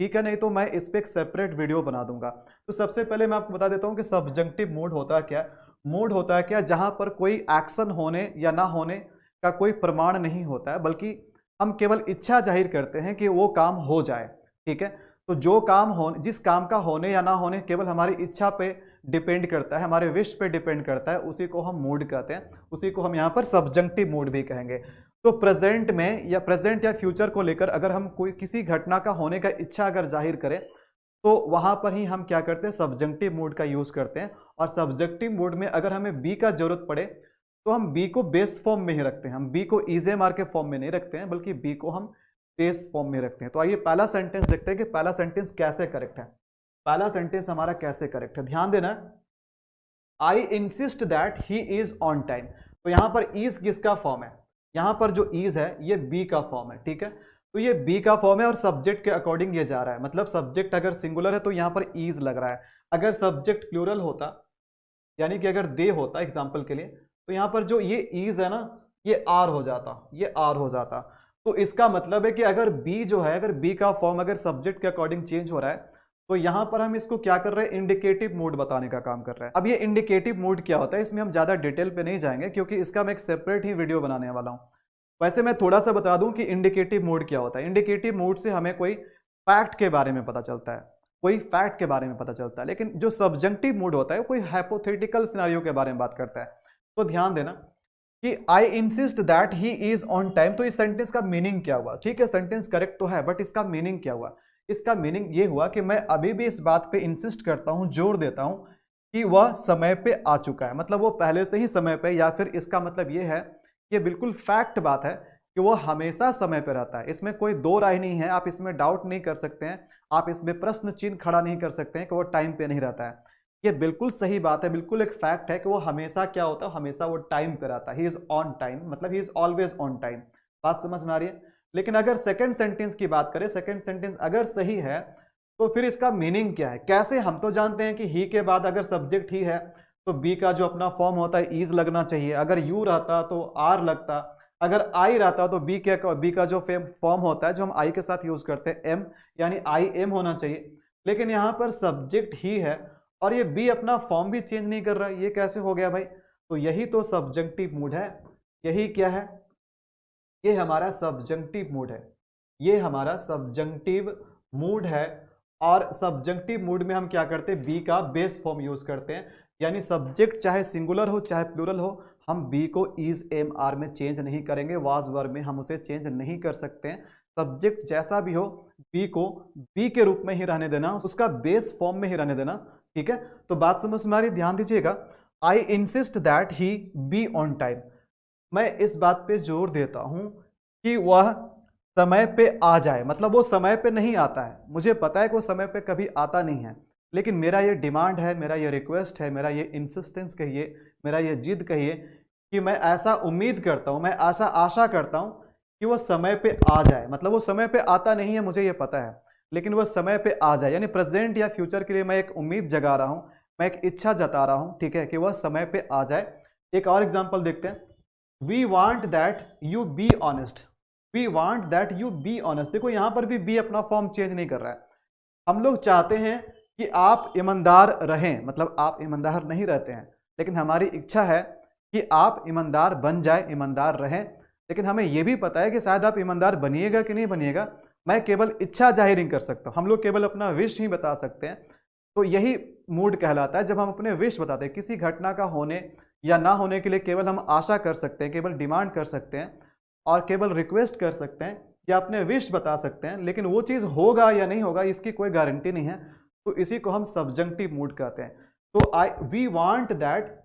ठीक है, नहीं तो मैं इस पे एक सेपरेट वीडियो बना दूंगा। तो सबसे पहले मैं आपको बता देता हूं कि सब्जेक्टिव मूड होता है क्या। मूड होता है क्या, जहां पर कोई एक्शन होने या ना होने का कोई प्रमाण नहीं होता है, बल्कि हम केवल इच्छा जाहिर करते हैं कि वो काम हो जाए, ठीक है। तो जो काम हो, जिस काम का होने या ना होने केवल हमारी इच्छा पे डिपेंड करता है, हमारे विश पे डिपेंड करता है, उसी को हम मूड कहते हैं, उसी को हम यहाँ पर सब्जेक्टिव मूड भी कहेंगे। तो प्रेजेंट में या प्रेजेंट या फ्यूचर को लेकर अगर हम कोई किसी घटना का होने का इच्छा अगर जाहिर करें तो वहां पर ही हम क्या करते हैं, सब्जेक्टिव मूड का यूज करते हैं। और सब्जेक्टिव मूड में अगर हमें बी का जरूरत पड़े तो हम बी को बेस फॉर्म में ही रखते हैं, हम बी को इजे मार के फॉर्म में नहीं रखते हैं, बल्कि बी को हम बेस फॉर्म में रखते हैं। तो आइए पहला सेंटेंस देखते हैं कि पहला सेंटेंस कैसे करेक्ट है। पहला सेंटेंस हमारा कैसे करेक्ट है, ध्यान देना, I insist that he is on time. तो यहां पर इज किसका फॉर्म है, यहां पर जो इज है ये बी का फॉर्म है, ठीक है। तो ये बी का फॉर्म है और सब्जेक्ट के अकॉर्डिंग ये जा रहा है, मतलब सब्जेक्ट अगर सिंगुलर है तो यहां पर इज लग रहा है। अगर सब्जेक्ट प्लूरल होता, यानी कि अगर दे होता एग्जाम्पल के लिए, तो यहां पर जो ये इज है ना ये आर हो जाता, ये आर हो जाता। तो इसका मतलब है कि अगर बी जो है, अगर बी का फॉर्म अगर सब्जेक्ट के अकॉर्डिंग चेंज हो रहा है तो यहां पर हम इसको क्या कर रहे हैं, इंडिकेटिव मूड बताने का काम कर रहे हैं। अब ये इंडिकेटिव मूड क्या होता है, इसमें हम ज्यादा डिटेल पे नहीं जाएंगे क्योंकि इसका मैं एक सेपरेट ही वीडियो बनाने वाला हूं। वैसे मैं थोड़ा सा बता दूं कि इंडिकेटिव मूड क्या होता है। इंडिकेटिव मूड से हमें कोई फैक्ट के बारे में पता चलता है, कोई फैक्ट के बारे में पता चलता है, लेकिन जो सब्जेक्टिव मूड होता है कोई हाइपोथेटिकल सिनेरियो के बारे में बात करता है। तो ध्यान देना कि I insist that he is on time, तो इस सेंटेंस का मीनिंग क्या हुआ, ठीक है सेंटेंस करेक्ट तो है बट इसका मीनिंग क्या हुआ। इसका मीनिंग ये हुआ कि मैं अभी भी इस बात पे इंसिस्ट करता हूं, जोर देता हूं कि वह समय पे आ चुका है, मतलब वो पहले से ही समय पे, या फिर इसका मतलब ये है, ये बिल्कुल फैक्ट बात है कि वो हमेशा समय पे रहता है। इसमें कोई दो राय नहीं है, आप इसमें डाउट नहीं कर सकते हैं, आप इसमें प्रश्न चिन्ह खड़ा नहीं कर सकते हैं कि वो टाइम पे नहीं रहता है। ये बिल्कुल सही बात है, बिल्कुल एक फैक्ट है कि वो हमेशा क्या होता है, हमेशा वो टाइम पे रहता है। ही इज ऑन टाइम, मतलब he is always on time. बात समझ में आ रही है। लेकिन अगर सेकंड सेंटेंस की बात करें, सेकंड सेंटेंस अगर सही है तो फिर इसका मीनिंग क्या है, कैसे? हम तो जानते हैं कि ही के बाद अगर सब्जेक्ट ही है तो बी का जो अपना फॉर्म होता है इज लगना चाहिए, अगर यू रहता तो आर लगता, अगर आई रहता तो बी का जो फॉर्म होता है जो हम आई के साथ यूज करते हैं एम, यानी आई एम होना चाहिए। लेकिन यहाँ पर सब्जेक्ट ही है और ये बी अपना फॉर्म भी चेंज नहीं कर रहा है, ये कैसे हो गया भाई? तो यही तो सब्जेक्टिव मूड है। यही क्या है? ये हमारा सब्जेक्टिव मूड है, ये हमारा सब्जेक्टिव मूड है। और सब्जेक्टिव मूड में हम क्या करते हैं? बी का बेस फॉर्म यूज करते हैं, यानी सब्जेक्ट चाहे सिंगुलर हो चाहे प्लूरल हो, हम बी को इज एम आर में चेंज नहीं करेंगे, वाज वर्ब में हम उसे चेंज नहीं कर सकते हैं। सब्जेक्ट जैसा भी हो बी को बी के रूप में ही रहने देना, उसका बेस फॉर्म में ही रहने देना, ठीक है? तो बात समझ में आ रही? ध्यान दीजिएगा, I insist that he be on time. मैं इस बात पे जोर देता हूं कि वह समय पे आ जाए, मतलब वो समय पे नहीं आता है, मुझे पता है कि वो समय पे कभी आता नहीं है, लेकिन मेरा ये डिमांड है, मेरा ये रिक्वेस्ट है, मेरा ये इंसिस्टेंस कहिए, मेरा ये जिद कहिए कि मैं ऐसा उम्मीद करता हूं, मैं ऐसा आशा करता हूं कि वो समय पे आ जाए। मतलब वो समय पे आता नहीं है, मुझे ये पता है, लेकिन वो समय पे आ जाए, यानी प्रेजेंट या फ्यूचर के लिए मैं एक उम्मीद जगा रहा हूं, मैं एक इच्छा जता रहा हूं, ठीक है, कि वह समय पे आ जाए। एक और एग्जाम्पल देखते हैं, we want that you be honest, we want that you be honest. देखो यहां पर भी बी अपना फॉर्म चेंज नहीं कर रहा है, हम लोग चाहते हैं कि आप ईमानदार रहें, मतलब आप ईमानदार नहीं रहते हैं, लेकिन हमारी इच्छा है कि आप ईमानदार बन जाए, ईमानदार रहें। लेकिन हमें यह भी पता है कि शायद आप ईमानदार बनिएगा कि नहीं बनिएगा, मैं केवल इच्छा जाहिर नहीं कर सकता, हम लोग केवल अपना विश ही बता सकते हैं। तो यही मूड कहलाता है जब हम अपने विश बताते हैं, किसी घटना का होने या ना होने के लिए केवल हम आशा कर सकते हैं, केवल डिमांड कर सकते हैं और केवल रिक्वेस्ट कर सकते हैं या अपने विश बता सकते हैं, लेकिन वो चीज़ होगा या नहीं होगा इसकी कोई गारंटी नहीं है। तो इसी को हम सब्जेक्टिव मूड कहते हैं। तो we want that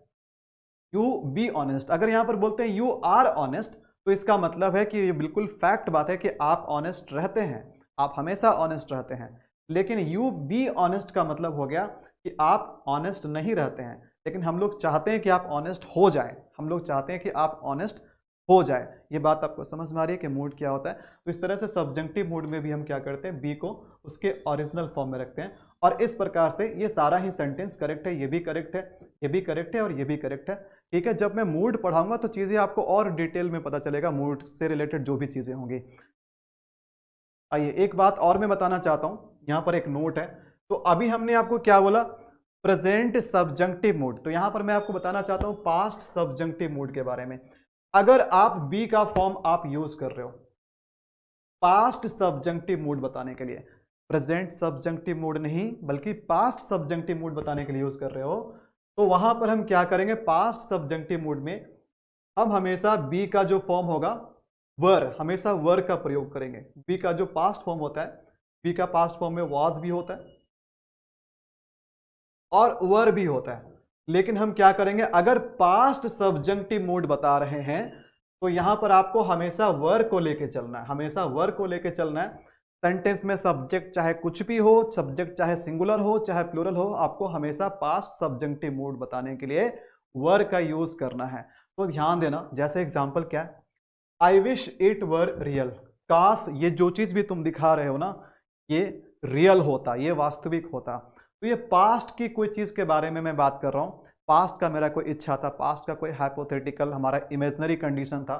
you be honest, अगर यहां पर बोलते हैं यू आर ऑनेस्ट तो इसका मतलब है कि ये बिल्कुल फैक्ट बात है कि आप ऑनेस्ट रहते हैं, आप हमेशा ऑनेस्ट रहते हैं। लेकिन यू बी ऑनेस्ट का मतलब हो गया कि आप ऑनेस्ट नहीं रहते हैं, लेकिन हम लोग चाहते हैं कि आप ऑनेस्ट हो जाए, हम लोग चाहते हैं कि आप ऑनेस्ट हो जाए। ये बात आपको समझ में आ रही है कि मूड क्या होता है? तो इस तरह से सब्जेक्टिव मूड में भी हम क्या करते हैं? बी को उसके ओरिजिनल फॉर्म में रखते हैं और इस प्रकार से ये सारा ही सेंटेंस करेक्ट है, ये भी करेक्ट है, ये भी करेक्ट है और ये भी करेक्ट है, ठीक है? जब मैं मूड पढ़ाऊंगा तो चीजें आपको और डिटेल में पता चलेगा, मूड से रिलेटेड जो भी चीजें होंगी। आइए एक बात और मैं बताना चाहता हूं, यहां पर एक नोट है। तो अभी हमने आपको क्या बोला? Present subjective mood. तो यहां पर मैं आपको बताना चाहता हूं पास्ट सब्जेक्टिव मूड के बारे में। अगर आप बी का फॉर्म आप यूज कर रहे हो पास्ट सब्जेक्टिव मूड बताने के लिए, प्रेजेंट सब्जेक्टिव मूड नहीं बल्कि पास्ट सब्जेक्टिव मूड बताने के लिए यूज कर रहे हो, तो वहां पर हम क्या करेंगे? पास्ट सब्जेक्टिव मूड में हम हमेशा बी का जो फॉर्म होगा वर, हमेशा वर का प्रयोग करेंगे। बी का जो पास्ट फॉर्म होता है, बी का पास्ट फॉर्म में वाज भी होता है और वर भी होता है, लेकिन हम क्या करेंगे? अगर पास्ट सब्जेक्टिव मूड बता रहे हैं तो यहां पर आपको हमेशा वर को लेके चलना है, हमेशा वर को लेके चलना है। सेंटेंस में सब्जेक्ट चाहे कुछ भी हो, सब्जेक्ट चाहे सिंगुलर हो चाहे प्लूरल हो, आपको हमेशा पास्ट सब्जेक्टिव मूड बताने के लिए वर का यूज करना है। तो ध्यान देना, जैसे एग्जांपल क्या है? I wish it were real, काश ये जो चीज भी तुम दिखा रहे हो ना ये रियल होता, ये वास्तविक होता। तो ये पास्ट की कोई चीज के बारे में मैं बात कर रहा हूं, पास्ट का मेरा कोई इच्छा था, पास्ट का कोई हाइपोथेटिकल हमारा इमेजिनरी कंडीशन था,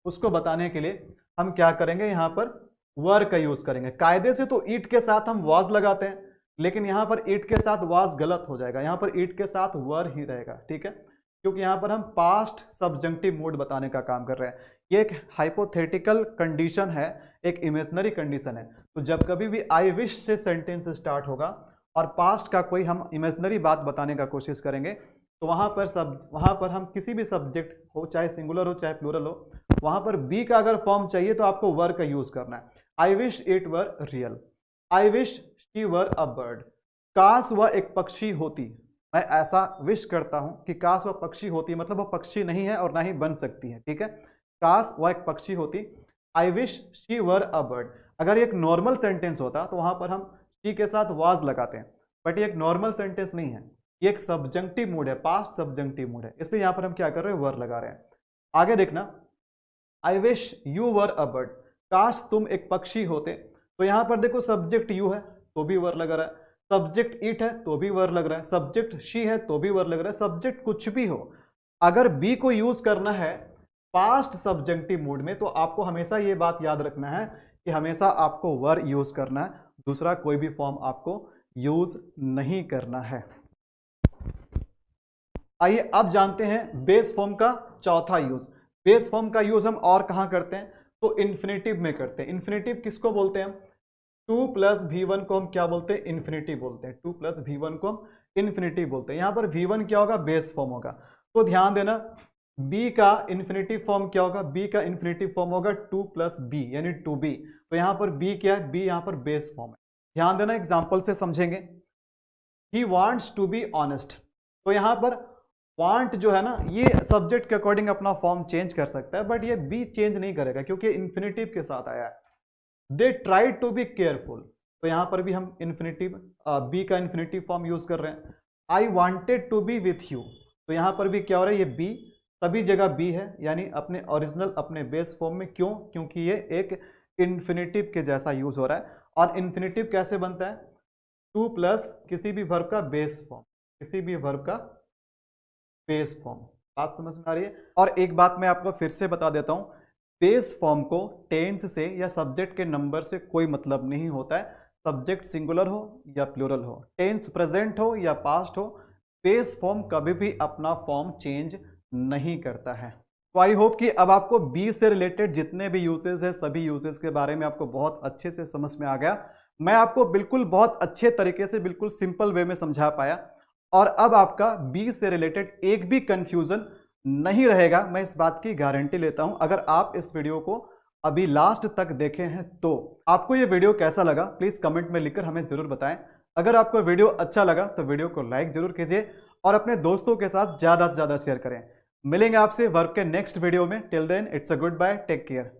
उसको बताने के लिए हम क्या करेंगे? यहाँ पर वर का यूज करेंगे। कायदे से तो इट के साथ हम वाज लगाते हैं, लेकिन यहाँ पर इट के साथ वाज गलत हो जाएगा, यहाँ पर इट के साथ वर ही रहेगा, ठीक है? क्योंकि यहाँ पर हम पास्ट सब्जेक्टिव मूड बताने का काम कर रहे हैं। ये एक हाइपोथेटिकल कंडीशन है, एक इमेजिनरी कंडीशन है। तो जब कभी भी आई विश से सेंटेंस स्टार्ट होगा और पास्ट का कोई हम इमेजिनरी बात बताने का कोशिश करेंगे तो वहां पर हम किसी भी सब्जेक्ट हो, चाहे सिंगुलर हो चाहे प्लूरल हो, वहां पर बी का अगर फॉर्म चाहिए तो आपको वर का यूज करना है। I wish it were real, I wish she were a bird, काश वह एक पक्षी होती, मैं ऐसा विश करता हूं कि काश वह पक्षी होती, मतलब वह पक्षी नहीं है और ना ही बन सकती है, ठीक है? काश वह एक पक्षी होती। I wish she were a bird, अगर एक नॉर्मल सेंटेंस होता तो वहां पर हम शी के साथ वाज लगाते हैं, बट ये एक नॉर्मल सेंटेंस नहीं है, ये एक सब्जेक्टिव मूड है, पास्ट सब्जेक्टिव मूड है, इसलिए यहां पर हम क्या कर रहे हैं? वर लगा रहे हैं। आगे देखना, I wish you were a bird, काश तुम एक पक्षी होते। तो यहां पर देखो सब्जेक्ट यू है तो भी वर लग रहा है, सब्जेक्ट इट है तो भी वर लग रहा है, सब्जेक्ट शी है तो भी वर लग रहा है, सब्जेक्ट कुछ भी हो। अगर बी को यूज करना है पास्ट सब्जेक्टिव मूड में तो आपको हमेशा ये बात याद रखना है कि हमेशा आपको वर यूज करना है, दूसरा कोई भी फॉर्म आपको यूज नहीं करना है। आइए अब जानते हैं बेस फॉर्म का चौथा यूज। बेस फॉर्म का यूज हम और कहां करते हैं, तो इन्फिनेटिव में करते हैं। इन्फिनेटिव किसको बोलते हैं, 2 प्लस V1 को हम क्या बोलते हैं, इन्फिनिटी बोलते हैं। 2 प्लस V1 को हम इन्फिनिटी बोलते हैं। यहां पर V1 क्या होगा, बेस फॉर्म होगा। तो ध्यान देना B का इन्फिनिटिव फॉर्म क्या होगा, B का इन्फिनिटिव फॉर्म होगा 2 प्लस B यानी 2B। तो यहां पर B क्या है, B यहां पर बेस फॉर्म है। ध्यान देना एग्जाम्पल से समझेंगे। He wants to be honest, तो यहां पर वांट जो है ना ये सब्जेक्ट के अकॉर्डिंग अपना फॉर्म चेंज कर सकता है, बट ये बी चेंज नहीं करेगा क्योंकि इन्फिनेटिव के साथ आया है। They try to be careful, तो यहां पर भी हम इन्फिनेटिव बी का इन्फिनेटिव फॉर्म यूज कर रहे हैं। I wanted to be with you, तो यहां पर भी क्या हो रहा है, ये बी सभी जगह बी है यानी अपने ओरिजिनल अपने बेस फॉर्म में। क्यों, क्योंकि ये एक इन्फिनेटिव के जैसा यूज हो रहा है। और इन्फिनेटिव कैसे बनता है, 2 प्लस किसी भी वर्ब का बेस फॉर्म, किसी भी वर्ब का बेस फॉर्म। बात समझ में आ रही है। और एक बात मैं आपको फिर से बता देता हूं, बेस फॉर्म को टेंस से या सब्जेक्ट के नंबर से कोई मतलब नहीं होता है। सब्जेक्ट सिंगुलर हो या प्लूरल हो, टेंस प्रेजेंट हो या पास्ट हो, बेस फॉर्म कभी भी अपना फॉर्म चेंज नहीं करता है। तो आई होप कि अब आपको बी से रिलेटेड जितने भी यूसेज है सभी यूसेज के बारे में आपको बहुत अच्छे से समझ में आ गया। मैं आपको बिल्कुल बहुत अच्छे तरीके से बिल्कुल सिंपल वे में समझा पाया और अब आपका बी से रिलेटेड एक भी कंफ्यूजन नहीं रहेगा, मैं इस बात की गारंटी लेता हूं। अगर आप इस वीडियो को अभी लास्ट तक देखे हैं तो आपको ये वीडियो कैसा लगा प्लीज कमेंट में लिखकर हमें जरूर बताएं। अगर आपको वीडियो अच्छा लगा तो वीडियो को लाइक जरूर कीजिए और अपने दोस्तों के साथ ज्यादा से ज्यादा शेयर करें। मिलेंगे आपसे वर्क के नेक्स्ट वीडियो में। Till then it's a goodbye, take care.